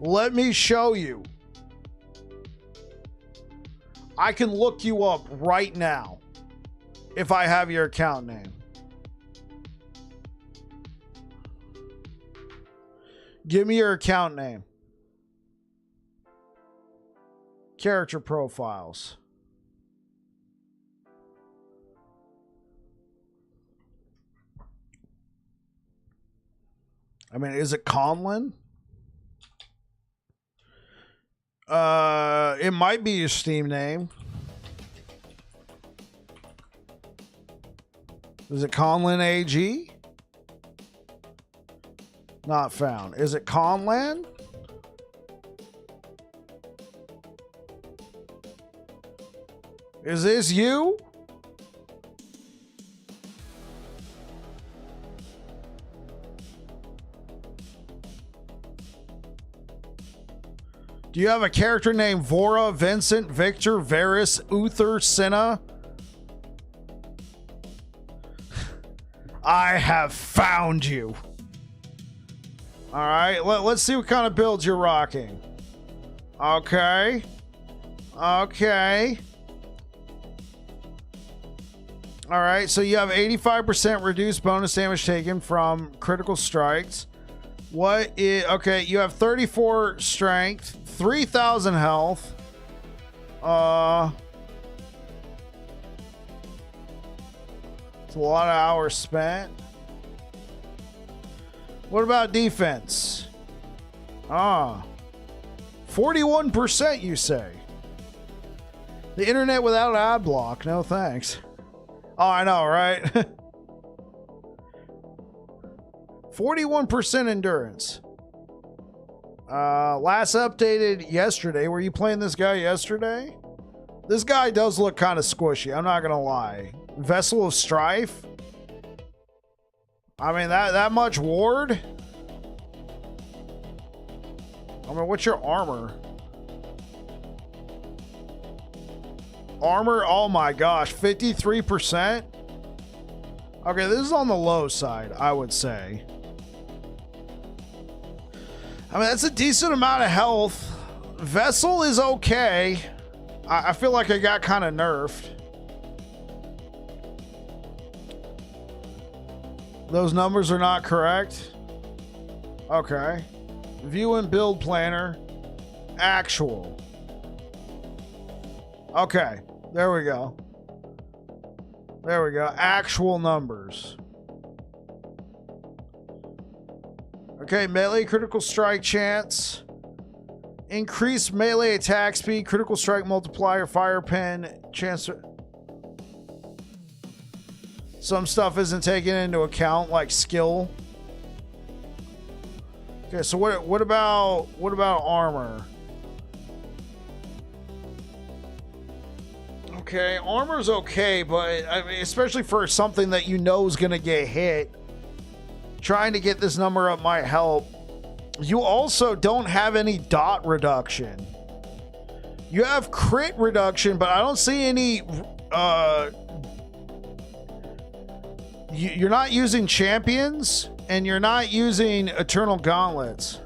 [SPEAKER 1] Let me show you. I can look you up right now if I have your account name. Give me your account name. Character profiles. I mean, is it Conlin? It might be your Steam name. Is it Conlin AG? Not found. Is it Conland? Is this you? Do you have a character named Vora, Vincent, Victor, Varys, Uther, Cinna? I have found you. All right, let's see what kind of builds you're rocking. Okay. Okay. All right, so you have 85% reduced bonus damage taken from critical strikes. What is... Okay, you have 34 strength, 3,000 health. It's a lot of hours spent. What about defense? 41% you say. The internet without ad block, no thanks. Oh, I know, right? 41% endurance. Last updated yesterday. Were you playing this guy yesterday? This guy does look kind of squishy, I'm not gonna lie. Vessel of Strife. I mean, that much ward? I mean, what's your armor? Armor, oh my gosh, 53%? Okay, this is on the low side, I would say. I mean, that's a decent amount of health. Vessel is okay. I feel like I got kind of nerfed. Those numbers are not correct. Okay. View and build planner. Actual. Okay. There we go. There we go. Actual numbers. Okay, melee critical strike chance. Increased melee attack speed, critical strike multiplier, fire pin, chance. Some stuff isn't taken into account, like skill. Okay, so what about armor? Okay, armor's okay, but I mean, especially for something that you know is gonna get hit, trying to get this number up might help. You also don't have any dot reduction. You have crit reduction, but I don't see any. You're not using champions, and you're not using eternal gauntlets.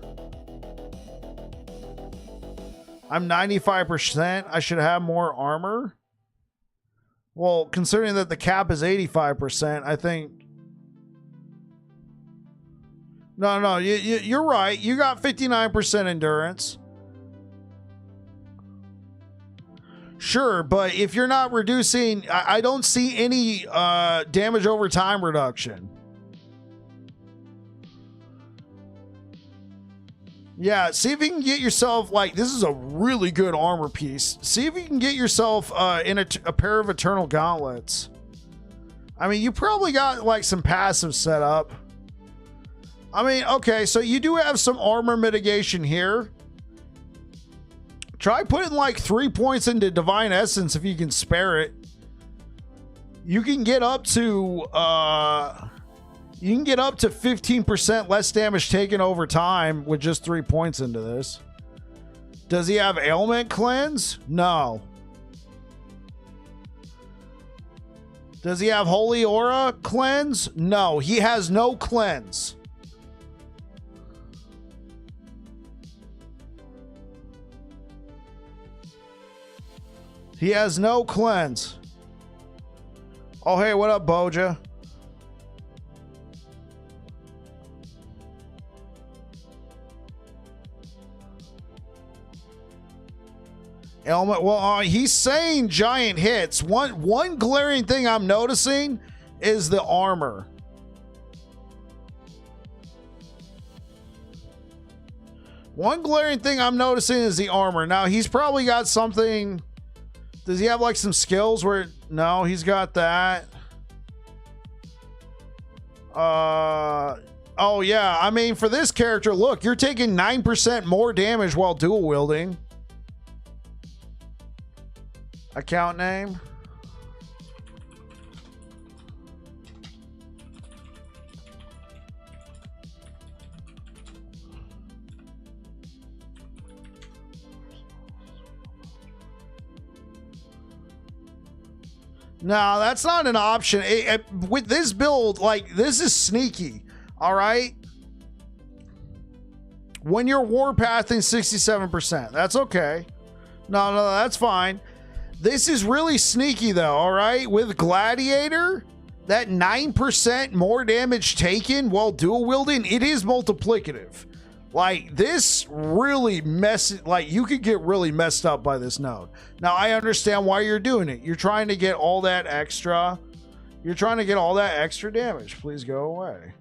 [SPEAKER 1] I'm 95%. I should have more armor. Well, considering that the cap is 85%, I think. No, you're right. You got 59% endurance. Sure, but if you're not reducing, I don't see any damage over time reduction. Yeah, see if you can get yourself, like, this is a really good armor piece. See if you can get yourself in a pair of Eternal Gauntlets. I mean, you probably got, like, some passive set up. I mean, okay, so you do have some armor mitigation here. Try putting, like, 3 points into Divine Essence if you can spare it. You can get up to, 15% less damage taken over time with just 3 points into this. Does he have ailment cleanse? No. Does he have holy aura cleanse? No, he has no cleanse. He has no cleanse. Oh, hey, what up, Boja? Ailment. Well, he's saying giant hits. One glaring thing I'm noticing is the armor. One glaring thing I'm noticing is the armor. Now, he's probably got something. Does he have like some skills where? No, he's got that. Oh, yeah. I mean, for this character, look, you're taking 9% more damage while dual wielding. Account name. No, that's not an option. With this build, like, this is sneaky. All right. When you're warpathing 67%, that's okay. No, that's fine. This is really sneaky, though. All right. With Gladiator, that 9% more damage taken while dual wielding, it is multiplicative. Like, this really messes, like, you could get really messed up by this node. Now, I understand why you're doing it. You're trying to get all that extra. You're trying to get all that extra damage. Please go away.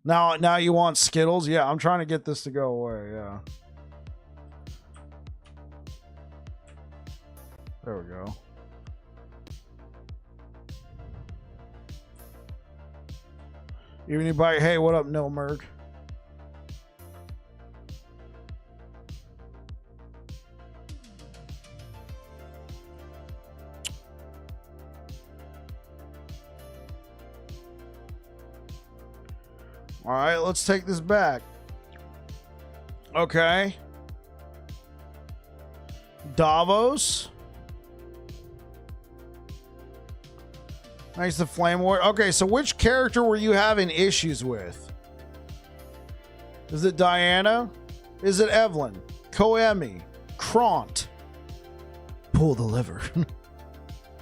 [SPEAKER 1] Now you want Skittles? Yeah, I'm trying to get this to go away. Yeah. There we go. Even anybody, hey, what up, Nilmerg? All right, let's take this back. Okay. Davos. Nice, the Flame War. Okay, so which character were you having issues with? Is it Diana? Is it Evelyn? Koemi? Kront? Pull the lever.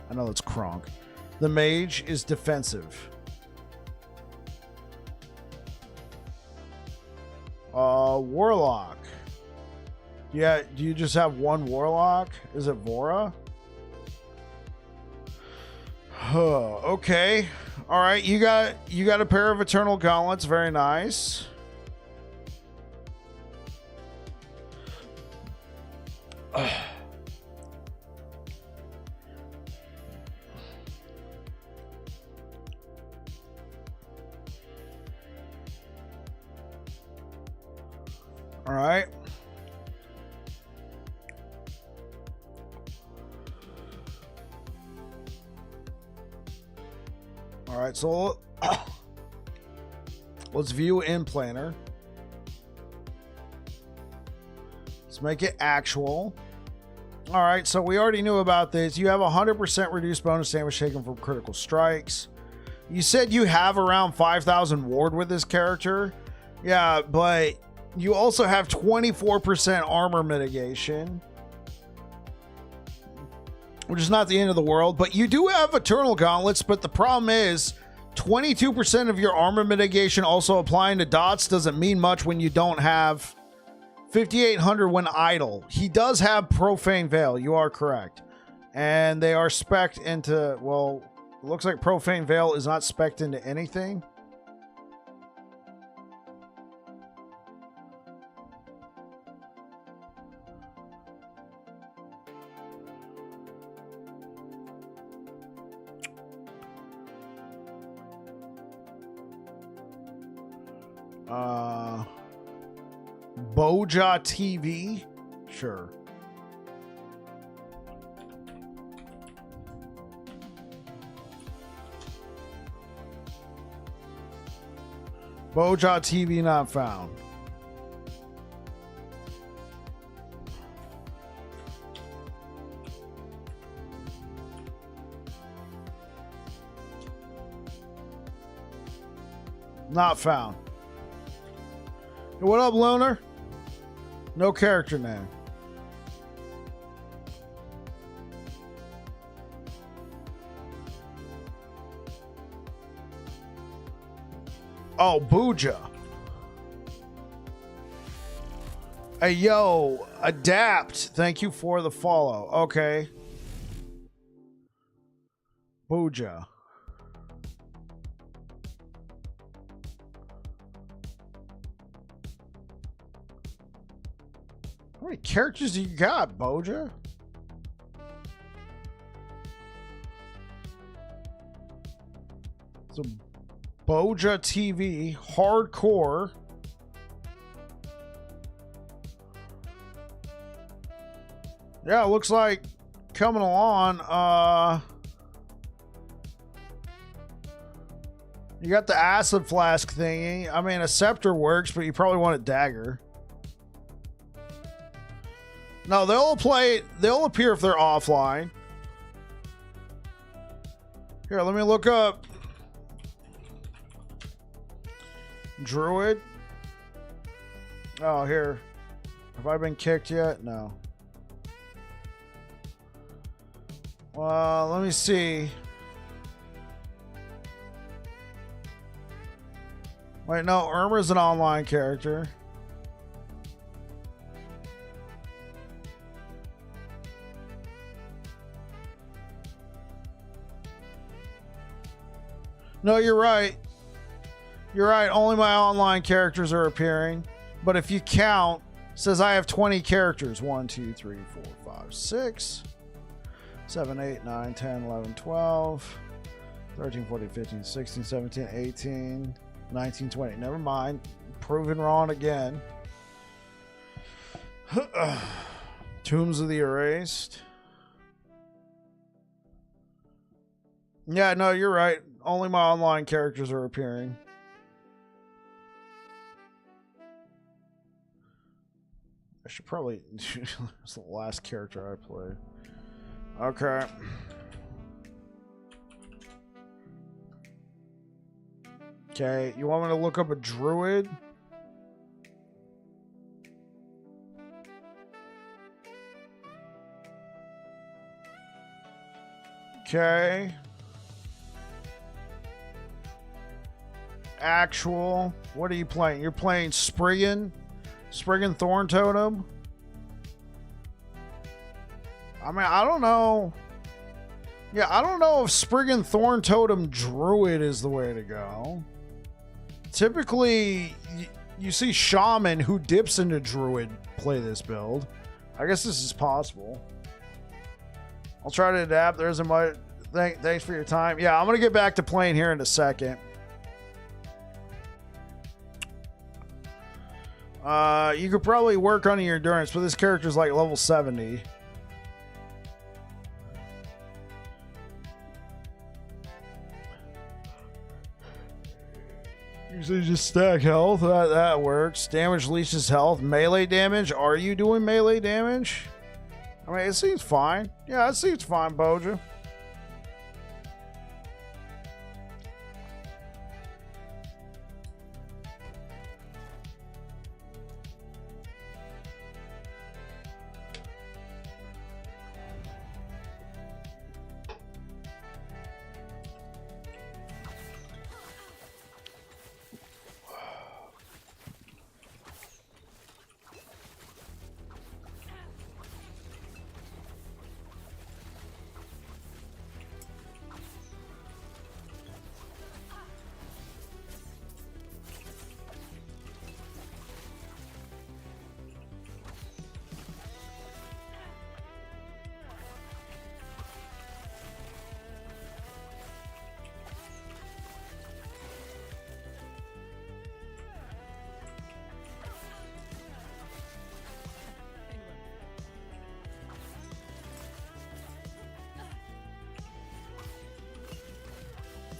[SPEAKER 1] I know it's Kronk. The mage is defensive. Warlock. Yeah, do you just have one Warlock? Is it Vora? Okay. All right, you got a pair of Eternal Gauntlets. Very nice. All right. All right, so let's view in planner. Let's make it actual. All right, so we already knew about this. You have 100% reduced bonus damage taken from critical strikes. You said you have around 5,000 ward with this character. Yeah, but you also have 24% armor mitigation, which is not the end of the world, but you do have Eternal Gauntlets, but the problem is 22% of your armor mitigation also applying to dots doesn't mean much when you don't have 5,800 when idle. He does have Profane Veil, you are correct. And they are spec'd into, well, it looks like Profane Veil is not spec'd into anything. Boja TV? Sure. Boja TV not found. Not found. What up, Loner? No character name. Oh, Booja. Hey, yo, Adapt. Thank you for the follow. Okay. Booja. How many characters do you got, Boja? So, Boja TV, hardcore. Yeah, it looks like coming along. You got the acid flask thingy. I mean, a scepter works, but you probably want a dagger. No, they'll appear if they're offline. Here, let me look up Druid. Oh, here. Have I been kicked yet? No. Let me see. Wait, no, Irma's an online character. No, you're right. You're right. Only my online characters are appearing. But if you count, it says I have 20 characters. 1, 2, 3, 4, 5, 6, 7, 8, 9, 10, 11, 12, 13, 14, 15, 16, 17, 18, 19, 20. Never mind. Proven wrong again. Tombs of the Erased. Yeah, no, you're right. Only my online characters are appearing. I should probably... It's the last character I played. Okay. Okay, you want me to look up a druid? Okay. Actual. What are you playing? You're playing Spriggan? Spriggan Thorn Totem? I mean, I don't know. Yeah, I don't know if Spriggan Thorn Totem Druid is the way to go. Typically, you see Shaman who dips into Druid play this build. I guess this is possible. I'll try to adapt. There's a much. Thanks for your time. Yeah, I'm going to get back to playing here in a second. You could probably work on your endurance, but this character's like level 70. Usually just stack health. That works. Damage leeches health. Melee damage. Are you doing melee damage? I mean, it seems fine. Yeah, it seems fine, Boja.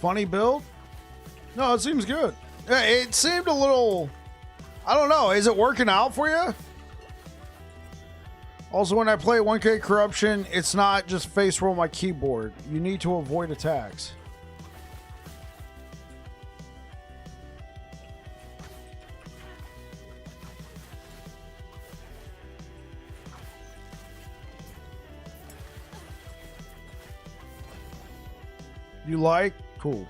[SPEAKER 1] Funny build? No, it seems good. It seemed a little... I don't know. Is it working out for you? Also, when I play 1K Corruption, it's not just face roll my keyboard. You need to avoid attacks. You like? Cool.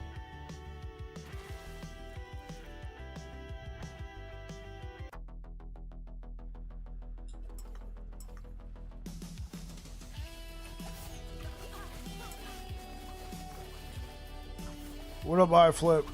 [SPEAKER 1] What up, I flip?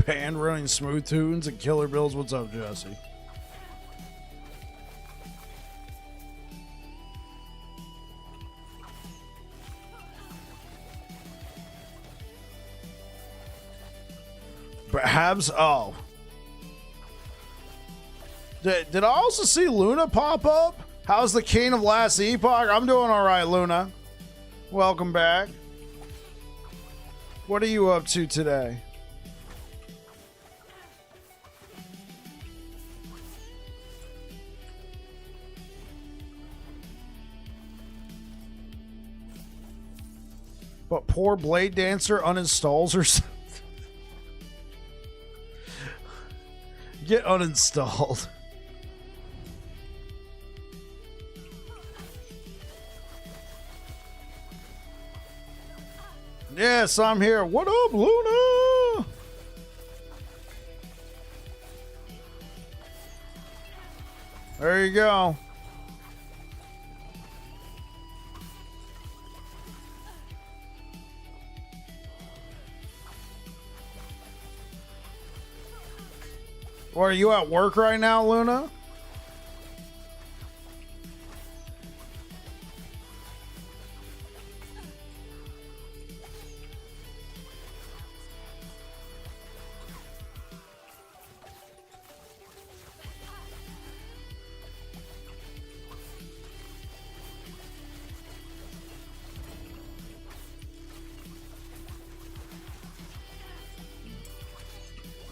[SPEAKER 1] band running smooth tunes and killer bills. What's up, Jesse? Perhaps. Oh. Did I also see Luna pop up? How's the king of last epoch? I'm doing all right, Luna. Welcome back. What are you up to today? But poor Blade Dancer uninstalls herself. Get uninstalled. Yes, I'm here. What up, Luna? There you go. Or are you at work right now, Luna?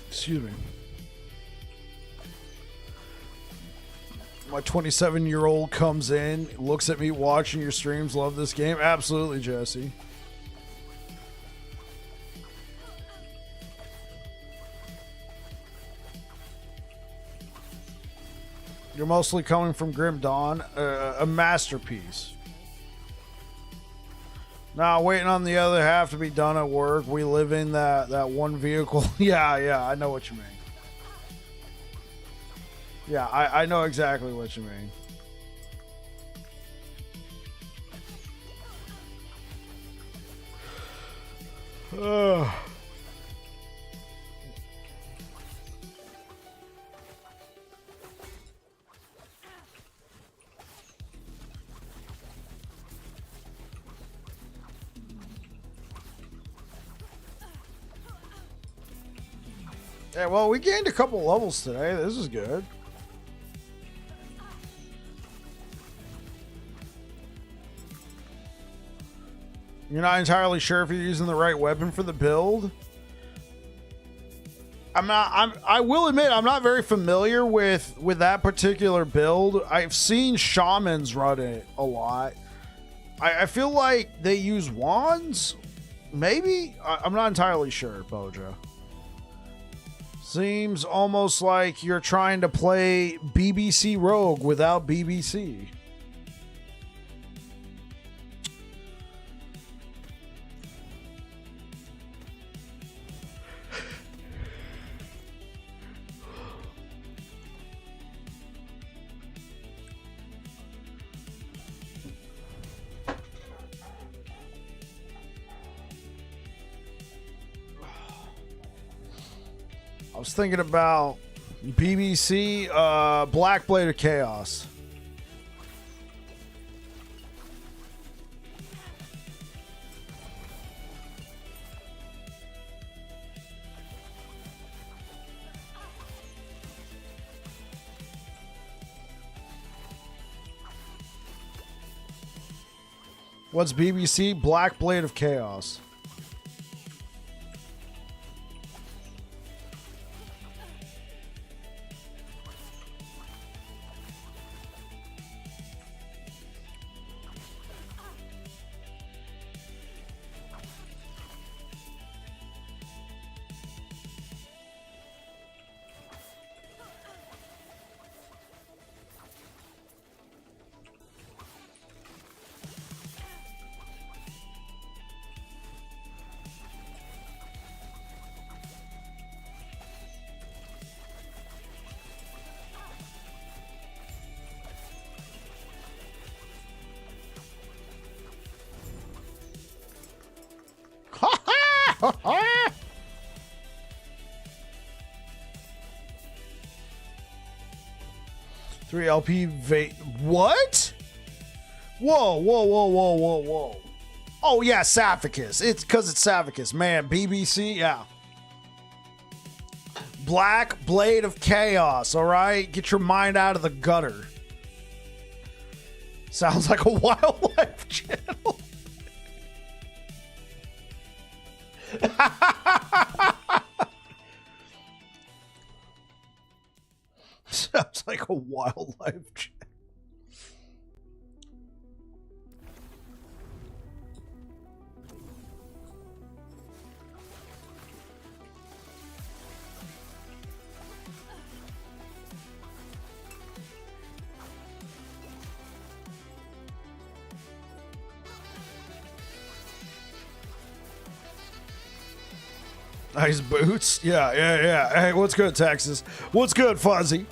[SPEAKER 1] Excuse me. My 27-year-old comes in, looks at me watching your streams, love this game. Absolutely, Jesse. You're mostly coming from Grim Dawn, a masterpiece. Now, waiting on the other half to be done at work. We live in that one vehicle. Yeah, I know what you mean. Yeah, I know exactly what you mean. Yeah, well, we gained a couple levels today. This is good. You're not entirely sure if you're using the right weapon for the build. I will admit I'm not very familiar with that particular build. I've seen shamans run it a lot. I feel like they use wands. Maybe? I'm not entirely sure, Bojo. Seems almost like you're trying to play BBC Rogue without BBC. I was thinking about BBC Black Blade of Chaos. What's BBC Black Blade of Chaos? 3LP what? Whoa. Oh yeah, Saphicus. It's because it's Saphicus. Man, BBC, yeah. Black Blade of Chaos, all right? Get your mind out of the gutter. Sounds like a wildlife channel. Sounds like a wildlife channel. Nice boots. Yeah. Hey, what's good, Texas? What's good, Fuzzy?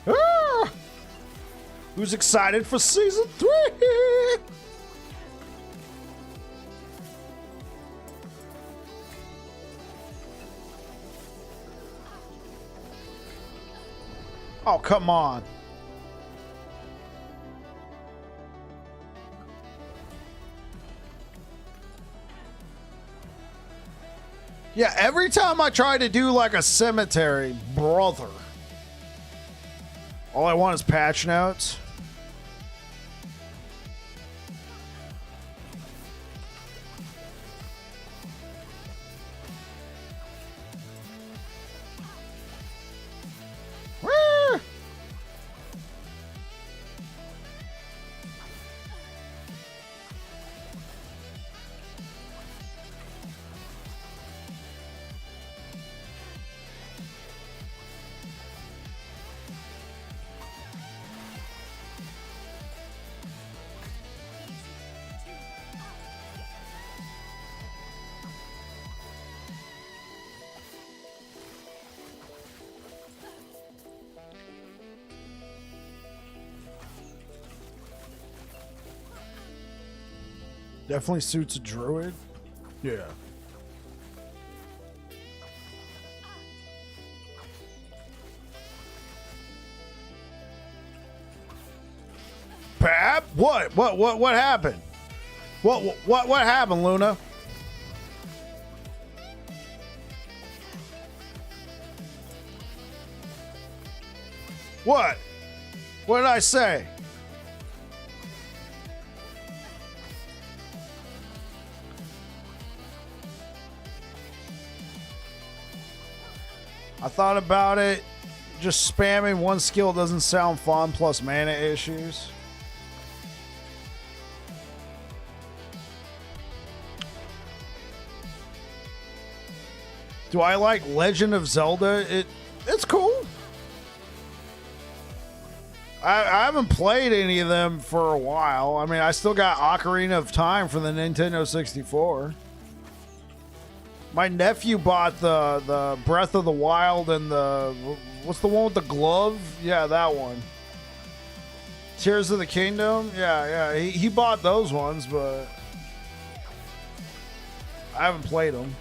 [SPEAKER 1] Ah! Who's excited for season 3? Oh, come on. Yeah, every time I try to do like a cemetery, brother, all I want is patch notes. Woo! Definitely suits a druid. Yeah. Pap? What happened? What happened, Luna? What? What did I say? I thought about it. Just spamming one skill doesn't sound fun, plus mana issues. Do I like Legend of Zelda? It's cool. I haven't played any of them for a while. I mean, I still got Ocarina of Time for the Nintendo 64. My nephew bought the Breath of the Wild and the... What's the one with the glove? Yeah, that one. Tears of the Kingdom? Yeah. He bought those ones, but... I haven't played them.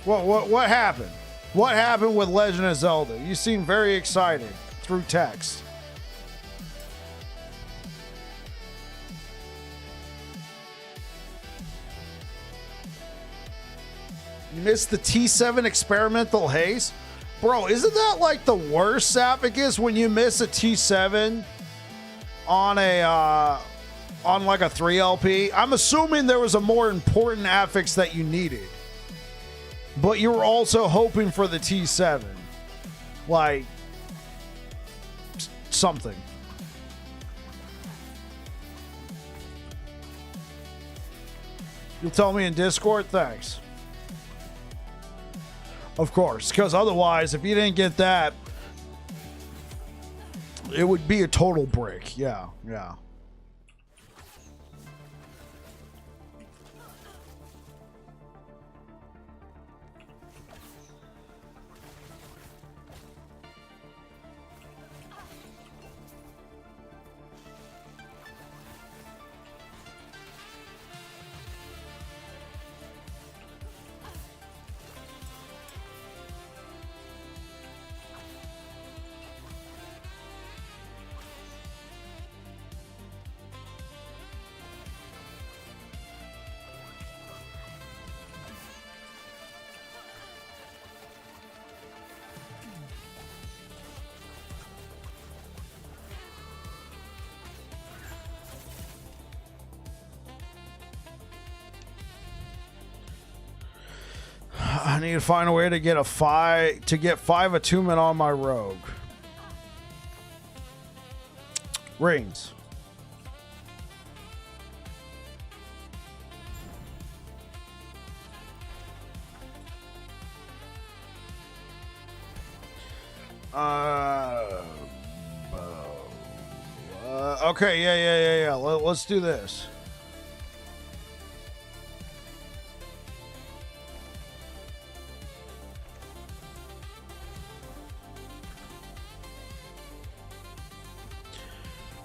[SPEAKER 1] What happened? What happened with Legend of Zelda? You seem very excited through text. You missed the T7 experimental haze? Bro, isn't that like the worst Saphicus when you miss a T7 on a on like a 3LP? I'm assuming there was a more important affix that you needed. But you were also hoping for the T7. Like something. You'll tell me in Discord? Thanks. Of course, because otherwise, if you didn't get that, it would be a total break. Yeah. I need to find a way to get five attunement on my rogue. Rings. Okay, yeah. Let's do this.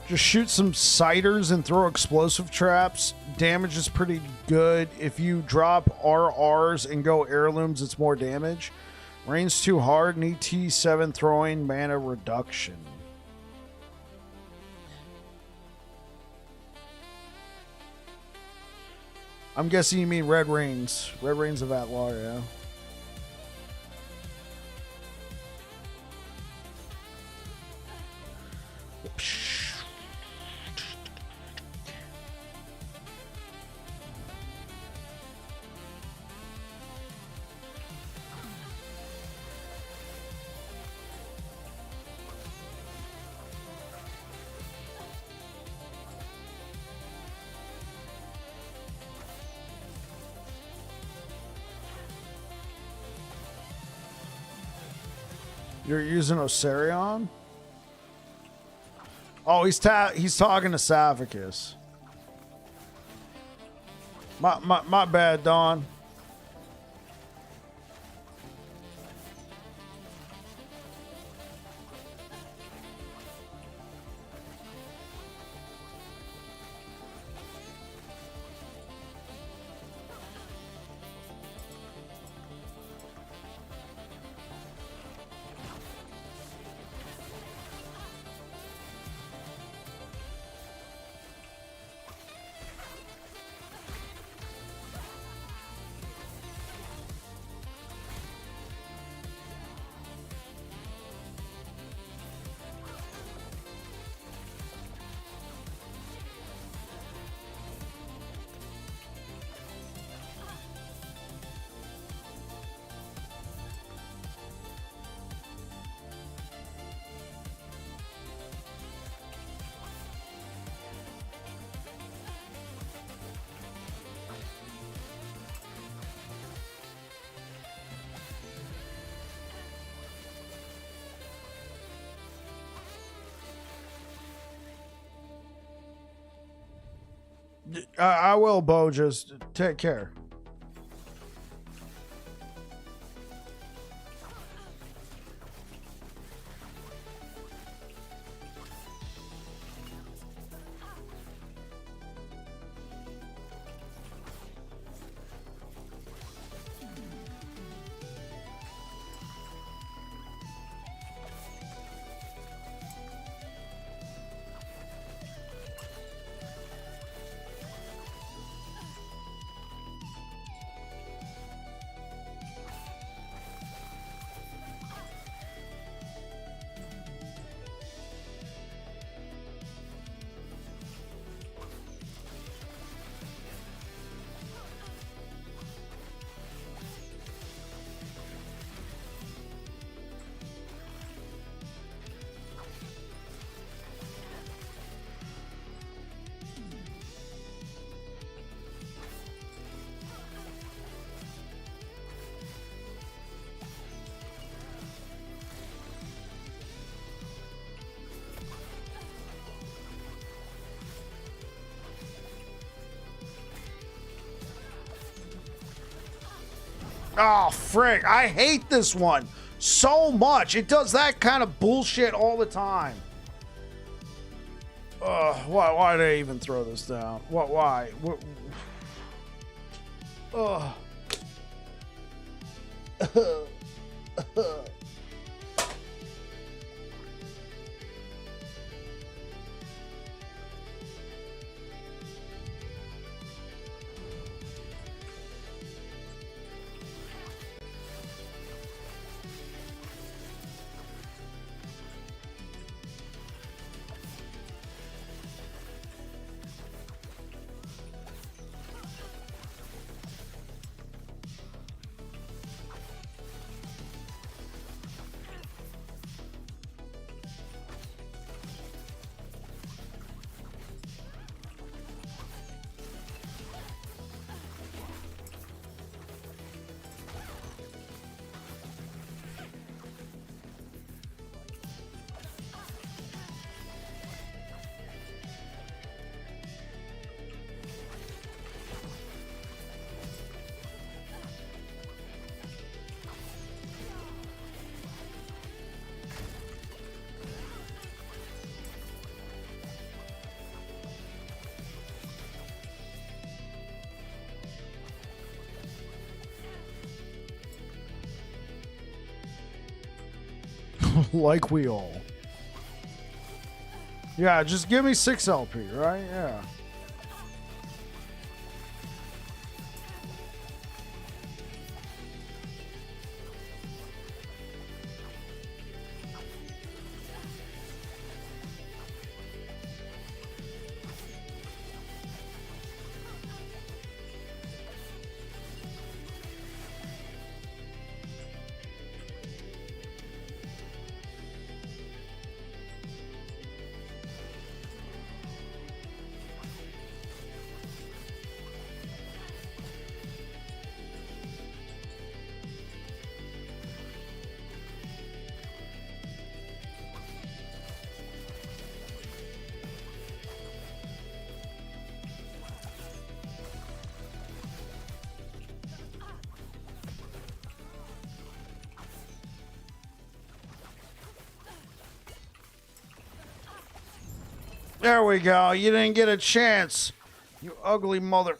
[SPEAKER 1] Just shoot some sighters and throw explosive traps. Damage is pretty good. If you drop RRs and go heirlooms, it's more damage. Rain's too hard. Need T7 throwing mana reduction. I'm guessing you mean red rings. Red rings of Atlar, yeah. You're using Osirion? Oh, he's talking to Saphicus. My bad, Don. I will, Bo. Just take care. Oh, frick. I hate this one so much. It does that kind of bullshit all the time. Why did I even throw this down? Why? Ugh. Like we all. Yeah, just give me 6 LP, right? Yeah. There we go. You didn't get a chance. You ugly mother.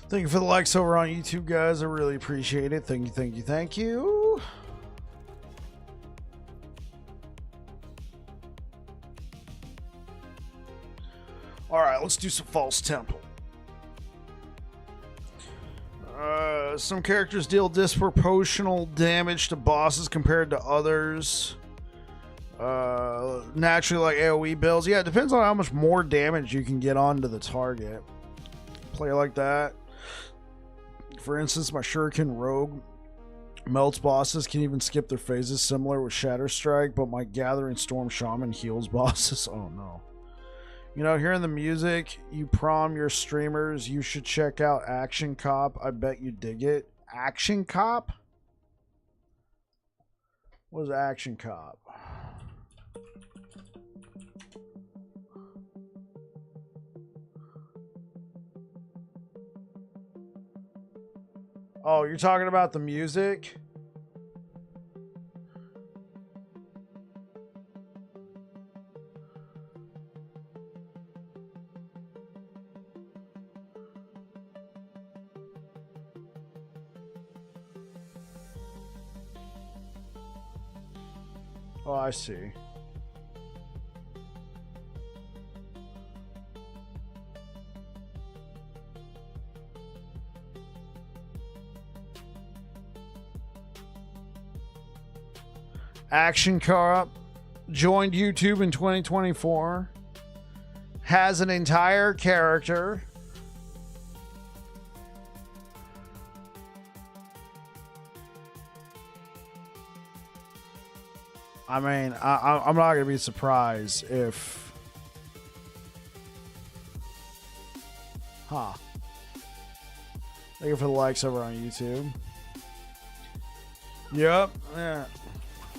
[SPEAKER 1] Thank you for the likes over on YouTube, guys. I really appreciate it. Thank you, thank you, thank you. All right, let's do some False Temple. Some characters deal disproportional damage to bosses compared to others. Naturally, like AoE builds. Yeah, it depends on how much more damage you can get onto the target. Play like that. For instance, my Shuriken Rogue Melts bosses can even skip their phases, similar with Shatter Strike, but my Gathering Storm Shaman heals bosses. Oh no. You know, hearing the music, you prom your streamers, you should check out Action Cop. I bet you dig it. Action Cop? What is Action Cop? Oh, you're talking about the music? Oh, I see. Action Cop joined YouTube in 2024. Has an entire character. I mean, I'm not going to be surprised if... Huh. Thank you for the likes over on YouTube. Yep. Yeah.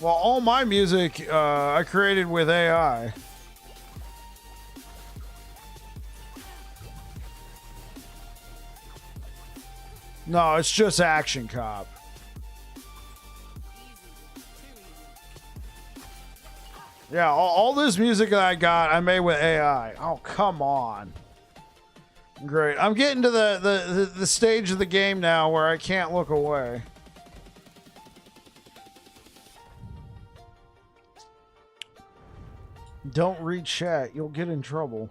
[SPEAKER 1] Well, all my music I created with AI. No, it's just Action Cop. Yeah, all this music that I got, I made with AI. Oh, come on. Great. I'm getting to the stage of the game now where I can't look away. Don't read chat. You'll get in trouble.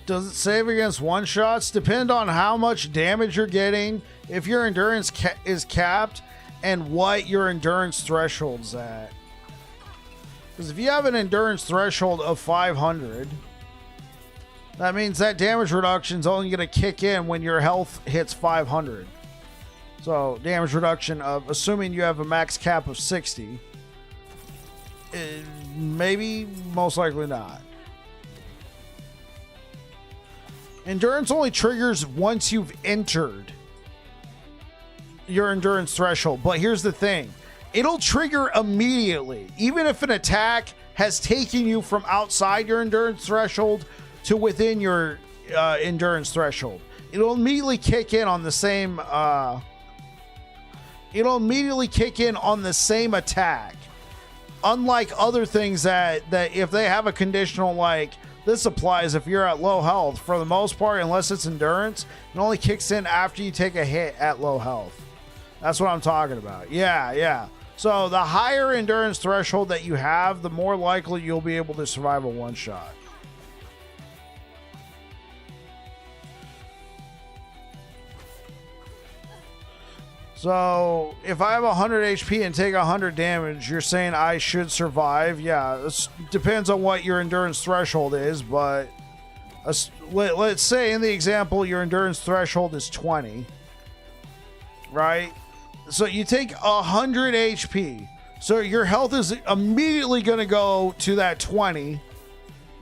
[SPEAKER 1] Does it save against one-shots? Depend on how much damage you're getting, if your endurance is capped, and what your endurance threshold's at. Because if you have an endurance threshold of 500, that means that damage reduction is only going to kick in when your health hits 500. So, damage reduction of, assuming you have a max cap of 60, maybe, most likely not. Endurance only triggers once you've entered your endurance threshold. But here's the thing. It'll trigger immediately. Even if an attack has taken you from outside your endurance threshold to within your endurance threshold. It'll immediately kick in on the same... it'll immediately kick in on the same attack. Unlike other things that if they have a conditional like... This applies if you're at low health. For the most part, unless it's endurance, it only kicks in after you take a hit at low health. That's what I'm talking about. Yeah. So the higher endurance threshold that you have, the more likely you'll be able to survive a one-shot. So if I have 100 HP and take 100 damage, you're saying I should survive? Yeah, it depends on what your endurance threshold is, but let's say in the example your endurance threshold is 20, right? So you take 100 HP, so your health is immediately going to go to that 20.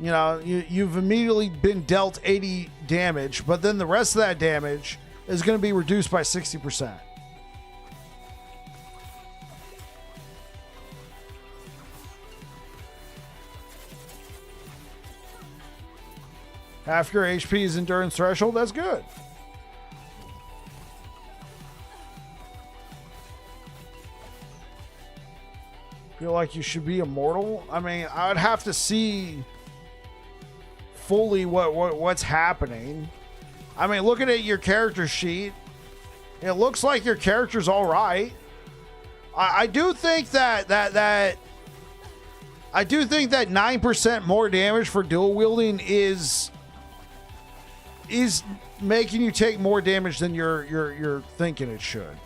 [SPEAKER 1] You know, you've immediately been dealt 80 damage, but then the rest of that damage is going to be reduced by 60%. Half your HP's endurance threshold, that's good. Feel like you should be immortal? I mean, I would have to see fully what's happening. I mean, looking at your character sheet, it looks like your character's all right. I do think that I do think that 9% more damage for dual wielding is making you take more damage than you're thinking it should.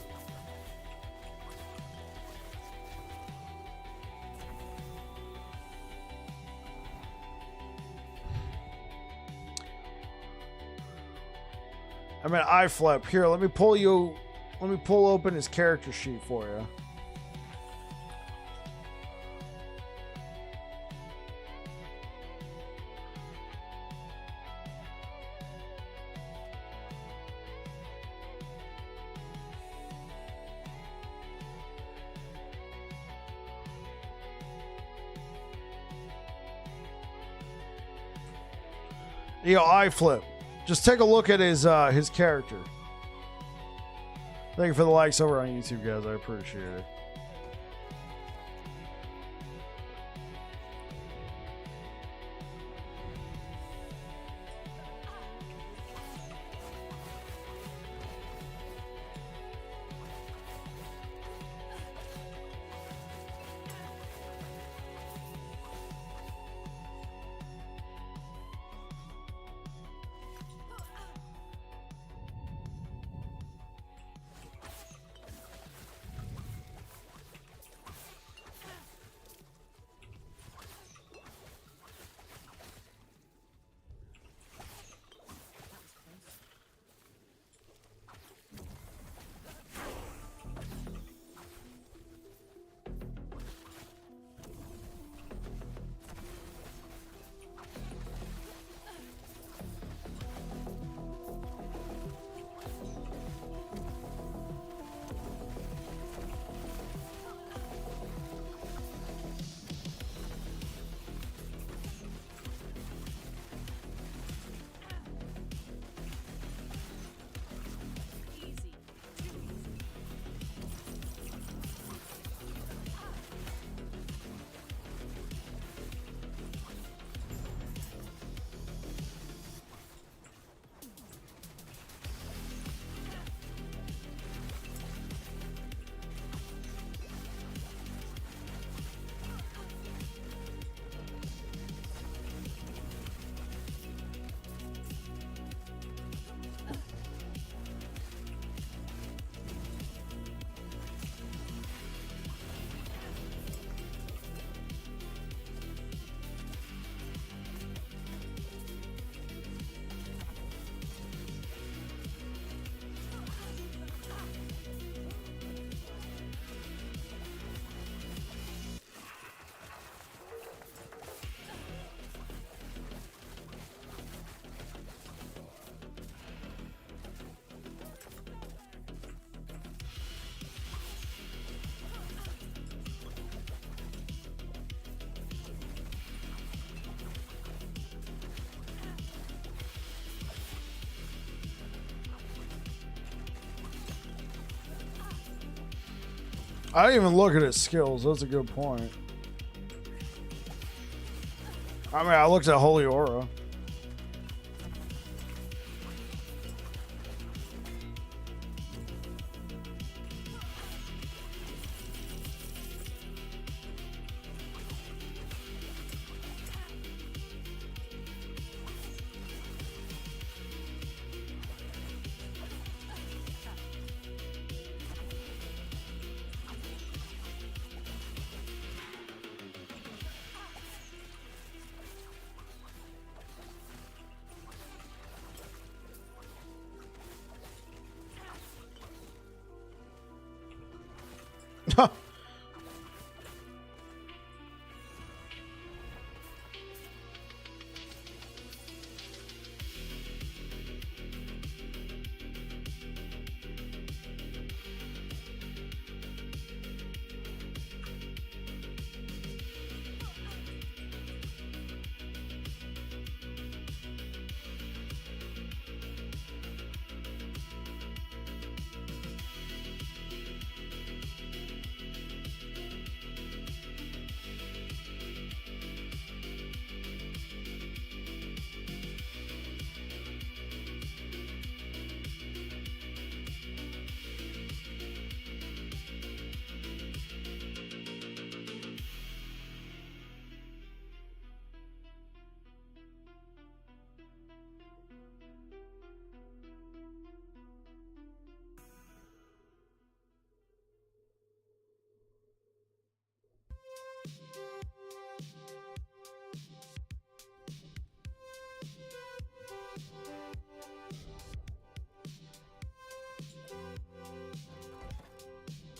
[SPEAKER 1] I mean, eye flip. Here, let me pull open his character sheet for you. Eye flip. Just take a look at his character. Thank you for the likes over on YouTube, guys. I appreciate it. I didn't even look at his skills. That's a good point. I mean, I looked at Holy Aura.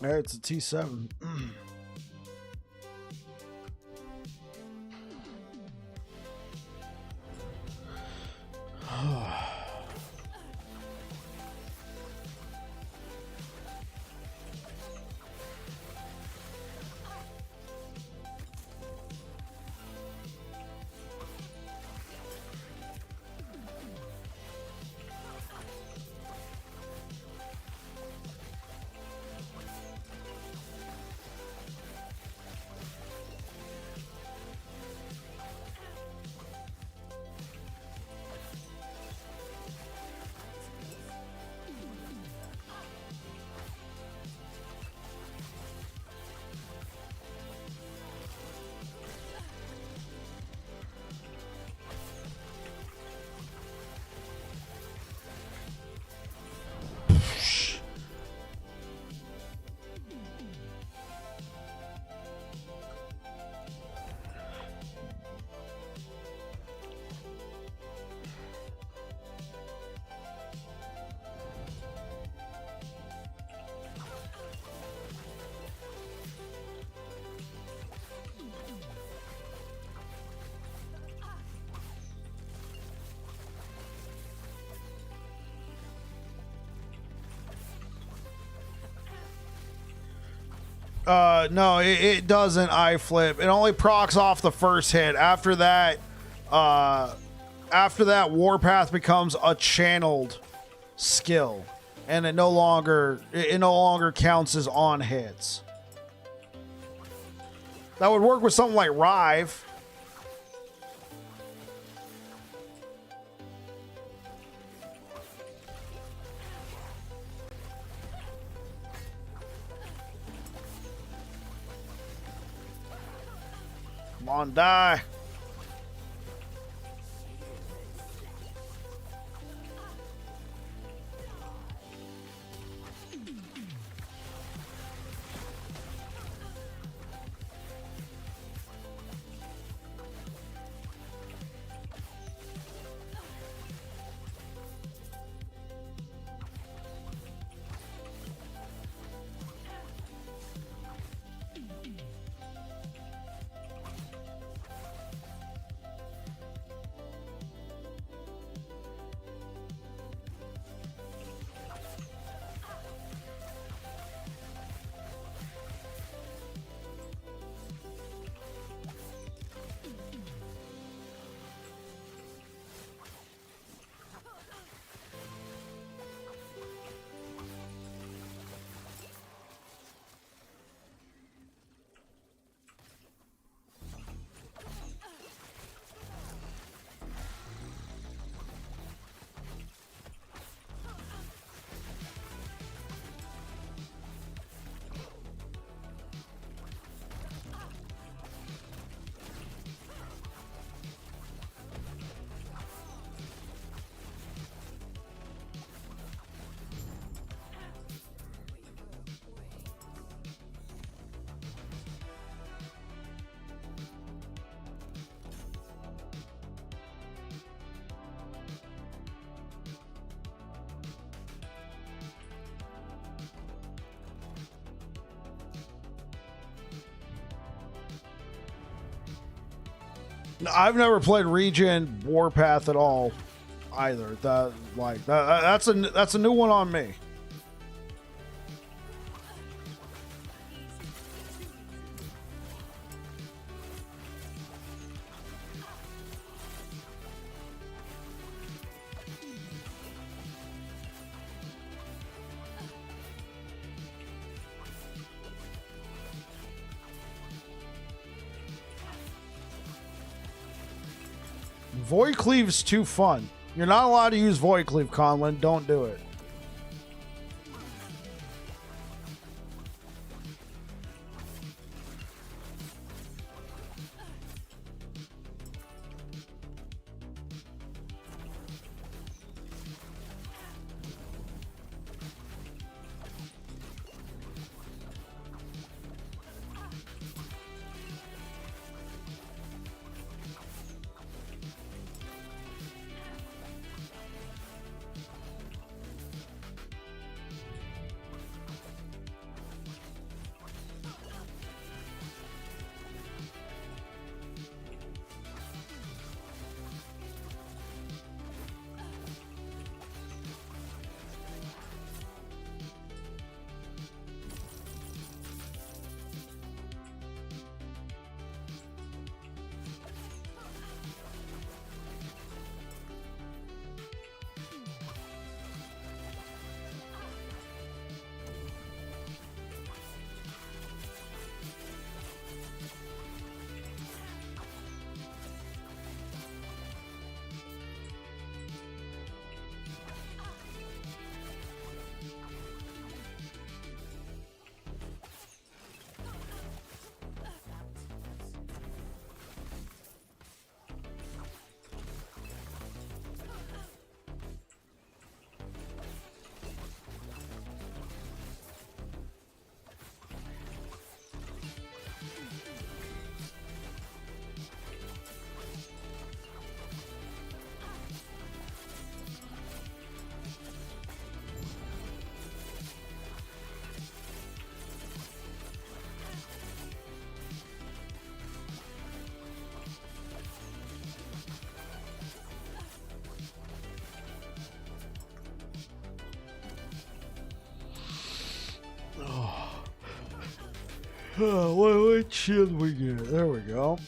[SPEAKER 1] Yeah, it's a T7. No, it doesn't eye flip. It only procs off the first hit. After that, Warpath becomes a channeled skill, and it no longer counts as on hits. That would work with something like Rive. Come on, die. I've never played Regen Warpath at all, either. That's a new one on me. Void Cleave's too fun. You're not allowed to use Void Cleave, Conlon. Don't do it. Oh, what should we get? There we go.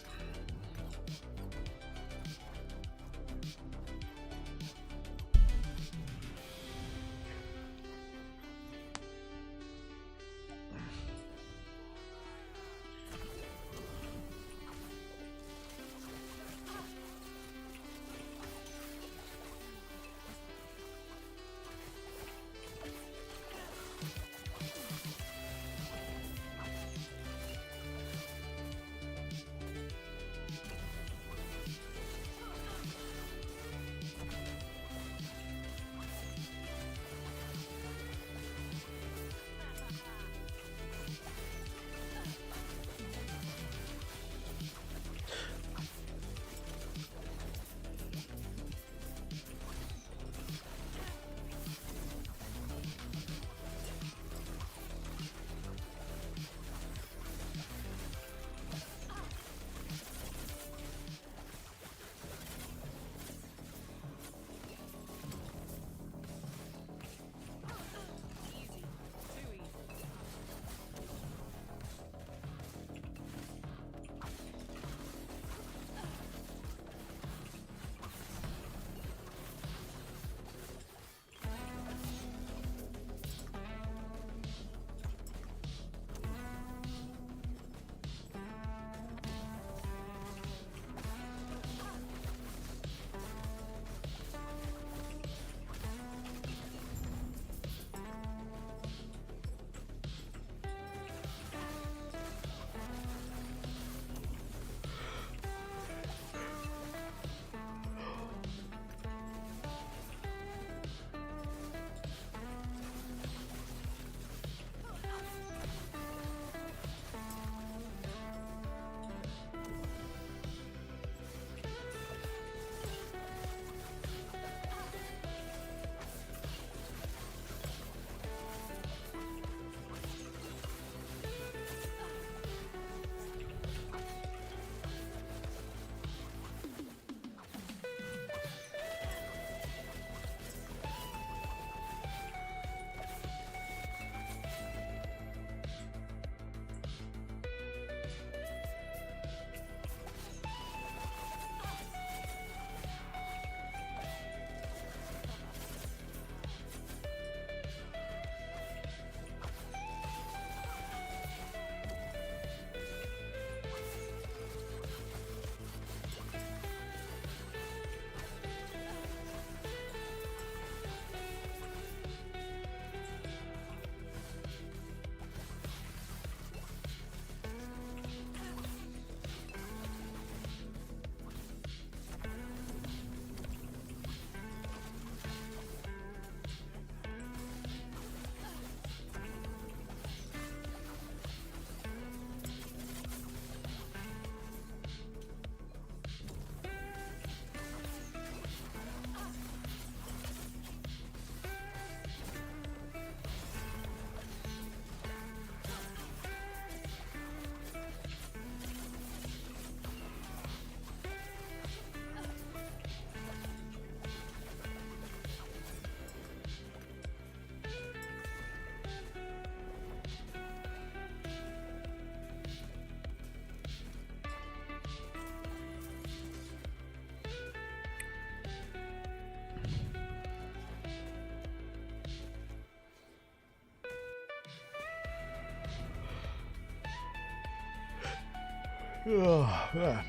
[SPEAKER 1] Oh, yeah.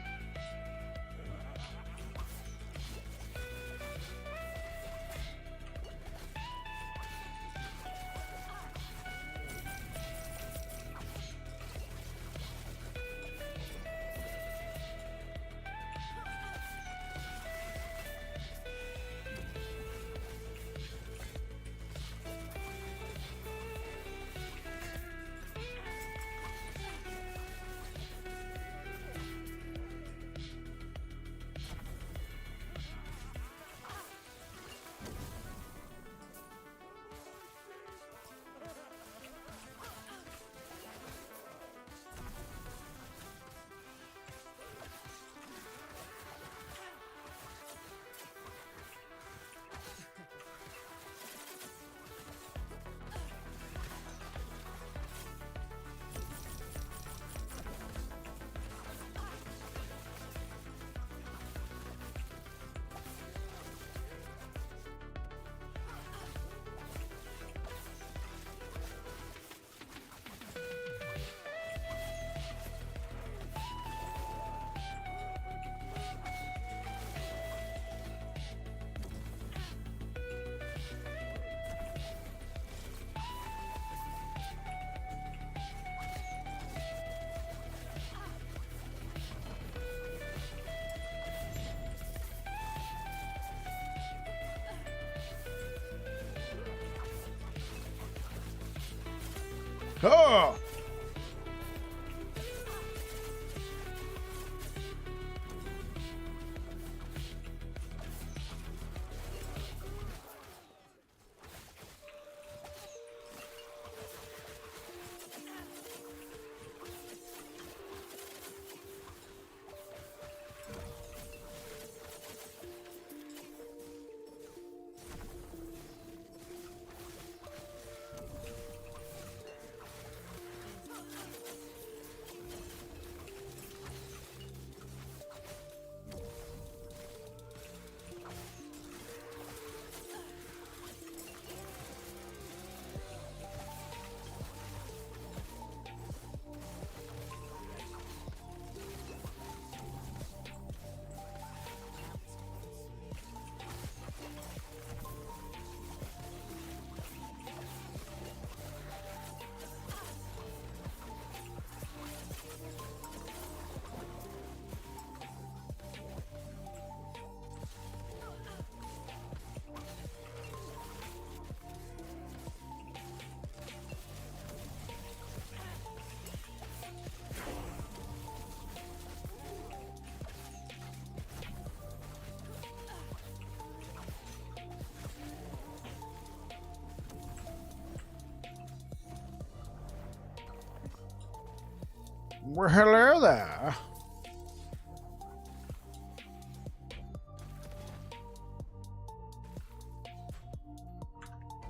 [SPEAKER 1] Oh! Well, hello there.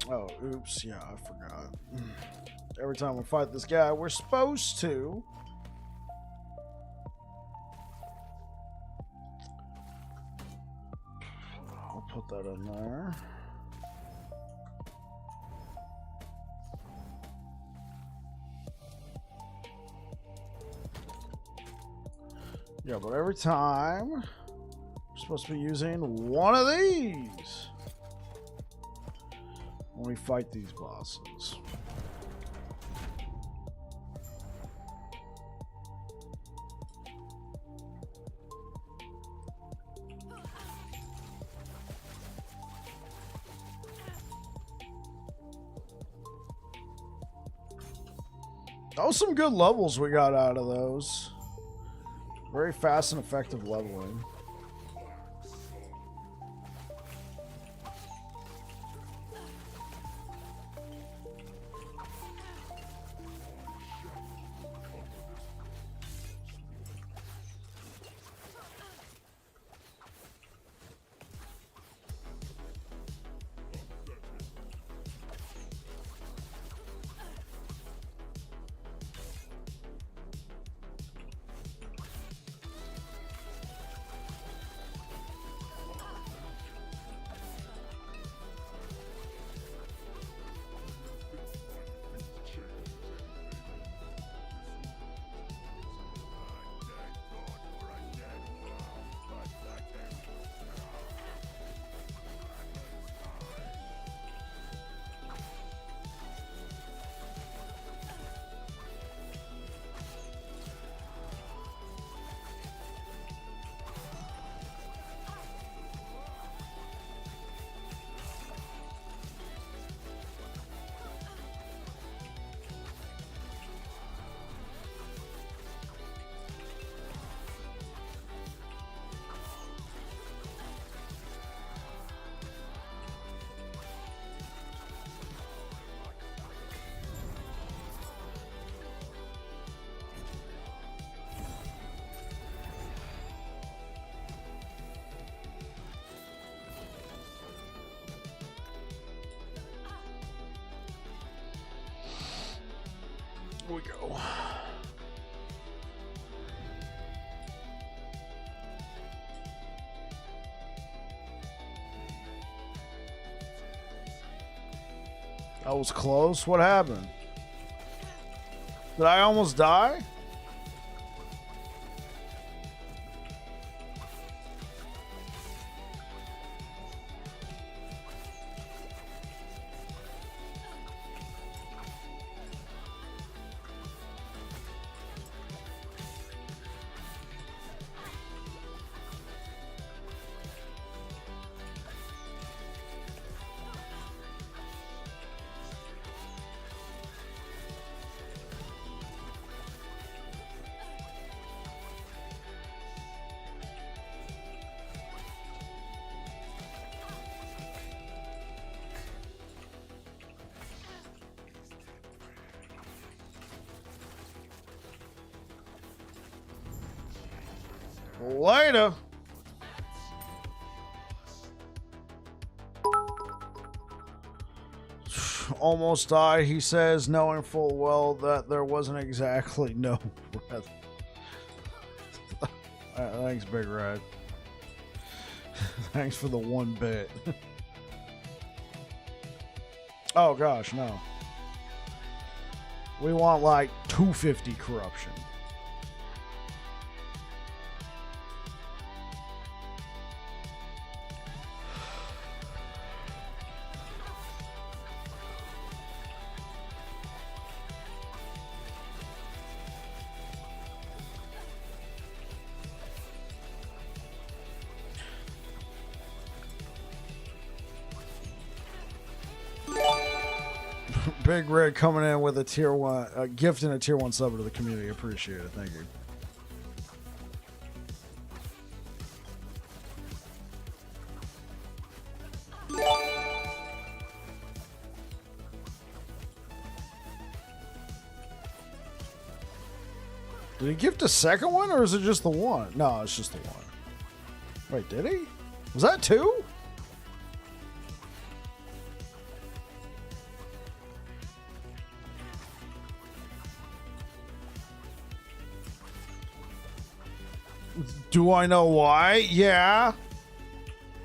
[SPEAKER 1] Oh, oops. Yeah, I forgot. Every time we fight this guy, we're supposed to. I'll put that in there. Yeah, but every time we're supposed to be using one of these when we fight these bosses. That was some good levels we got out of those. Very fast and effective leveling. Here we go. That was close. What happened? Did I almost die? Later. Almost died, he says, knowing full well that there wasn't exactly no breath. Thanks, Big Red. Thanks for the 1 bit. Oh gosh, no. We want like 250 corruption. Big Red coming in with a tier 1 gift and a tier 1 sub to the community. Appreciate it. Thank you. Did he gift a second one or is it just the one? No, it's just the one. Wait, did he? Was that 2? Do I know why? Yeah.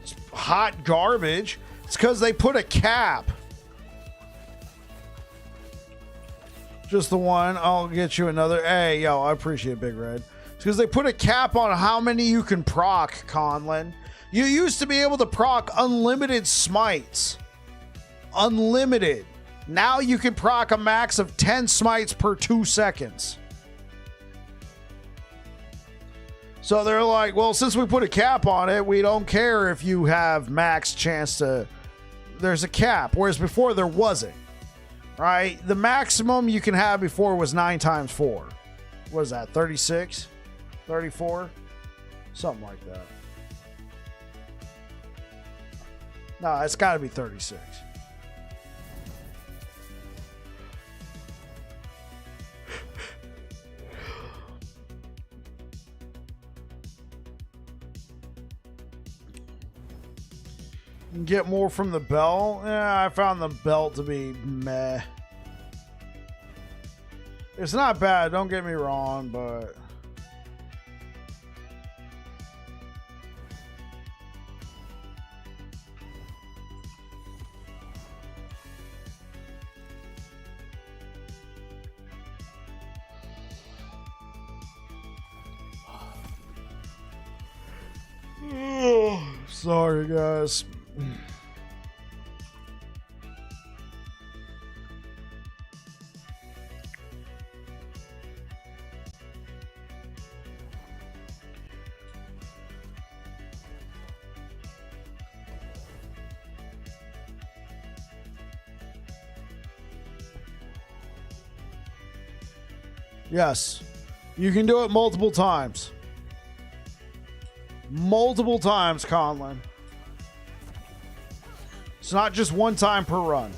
[SPEAKER 1] It's hot garbage. It's because they put a cap. Just the one. I'll get you another. Hey, yo, I appreciate Big Red. It's because they put a cap on how many you can proc, Conlon. You used to be able to proc unlimited smites. Unlimited. Now you can proc a max of 10 smites per 2 seconds. So they're like, well, since we put a cap on it, we don't care if you have max chance to... There's a cap, whereas before there wasn't. Right? The maximum you can have before was 9 times 4. What is that, 36? 34? Something like that. No, it's got to be 36. Get more from the belt? Yeah, I found the belt to be meh. It's not bad, don't get me wrong, but... Sorry, guys. Yes, you can do it multiple times. Multiple times, Conlon. It's not just one time per run.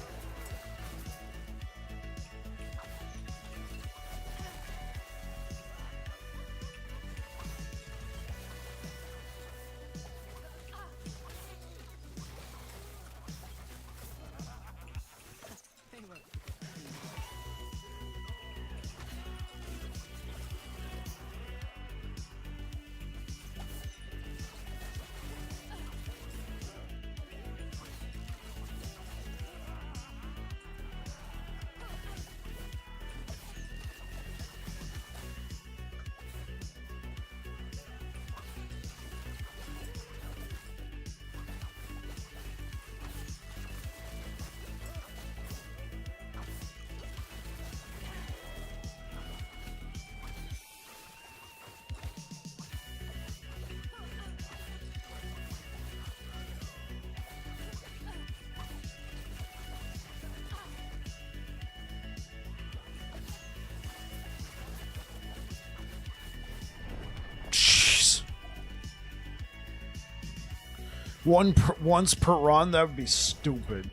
[SPEAKER 1] Once per run, that would be stupid.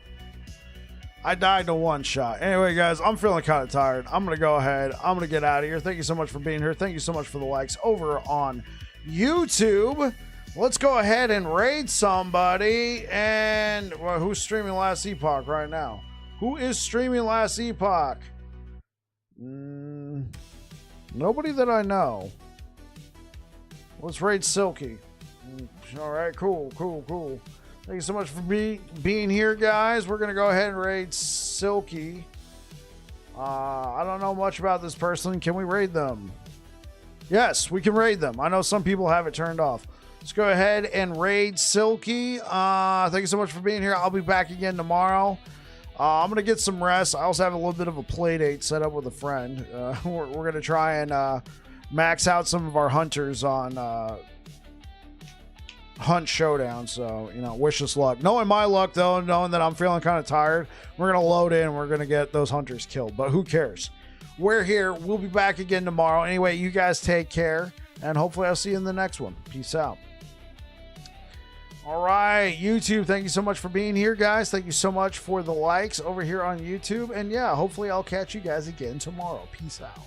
[SPEAKER 1] I died to one shot. Anyway, guys, I'm feeling kind of tired. I'm going to go ahead. I'm going to get out of here. Thank you so much for being here. Thank you so much for the likes over on YouTube. Let's go ahead and raid somebody. And well, who's streaming Last Epoch right now? Who is streaming Last Epoch? Nobody that I know. Let's raid Silky. All right, cool. Thank you so much for being here, guys. We're going to go ahead and raid Silky. I don't know much about this person. Can we raid them? Yes, we can raid them. I know some people have it turned off. Let's go ahead and raid Silky. Thank you so much for being here. I'll be back again tomorrow. I'm going to get some rest. I also have a little bit of a play date set up with a friend. We're going to try and max out some of our hunters on Hunt Showdown. So, wish us luck. Knowing my luck, though, knowing that I'm feeling kind of tired, we're going to load in. We're going to get those hunters killed. But who cares? We're here. We'll be back again tomorrow. Anyway, you guys take care. And hopefully I'll see you in the next one. Peace out. All right, YouTube, thank you so much for being here, guys. Thank you so much for the likes over here on YouTube. And yeah, hopefully I'll catch you guys again tomorrow. Peace out.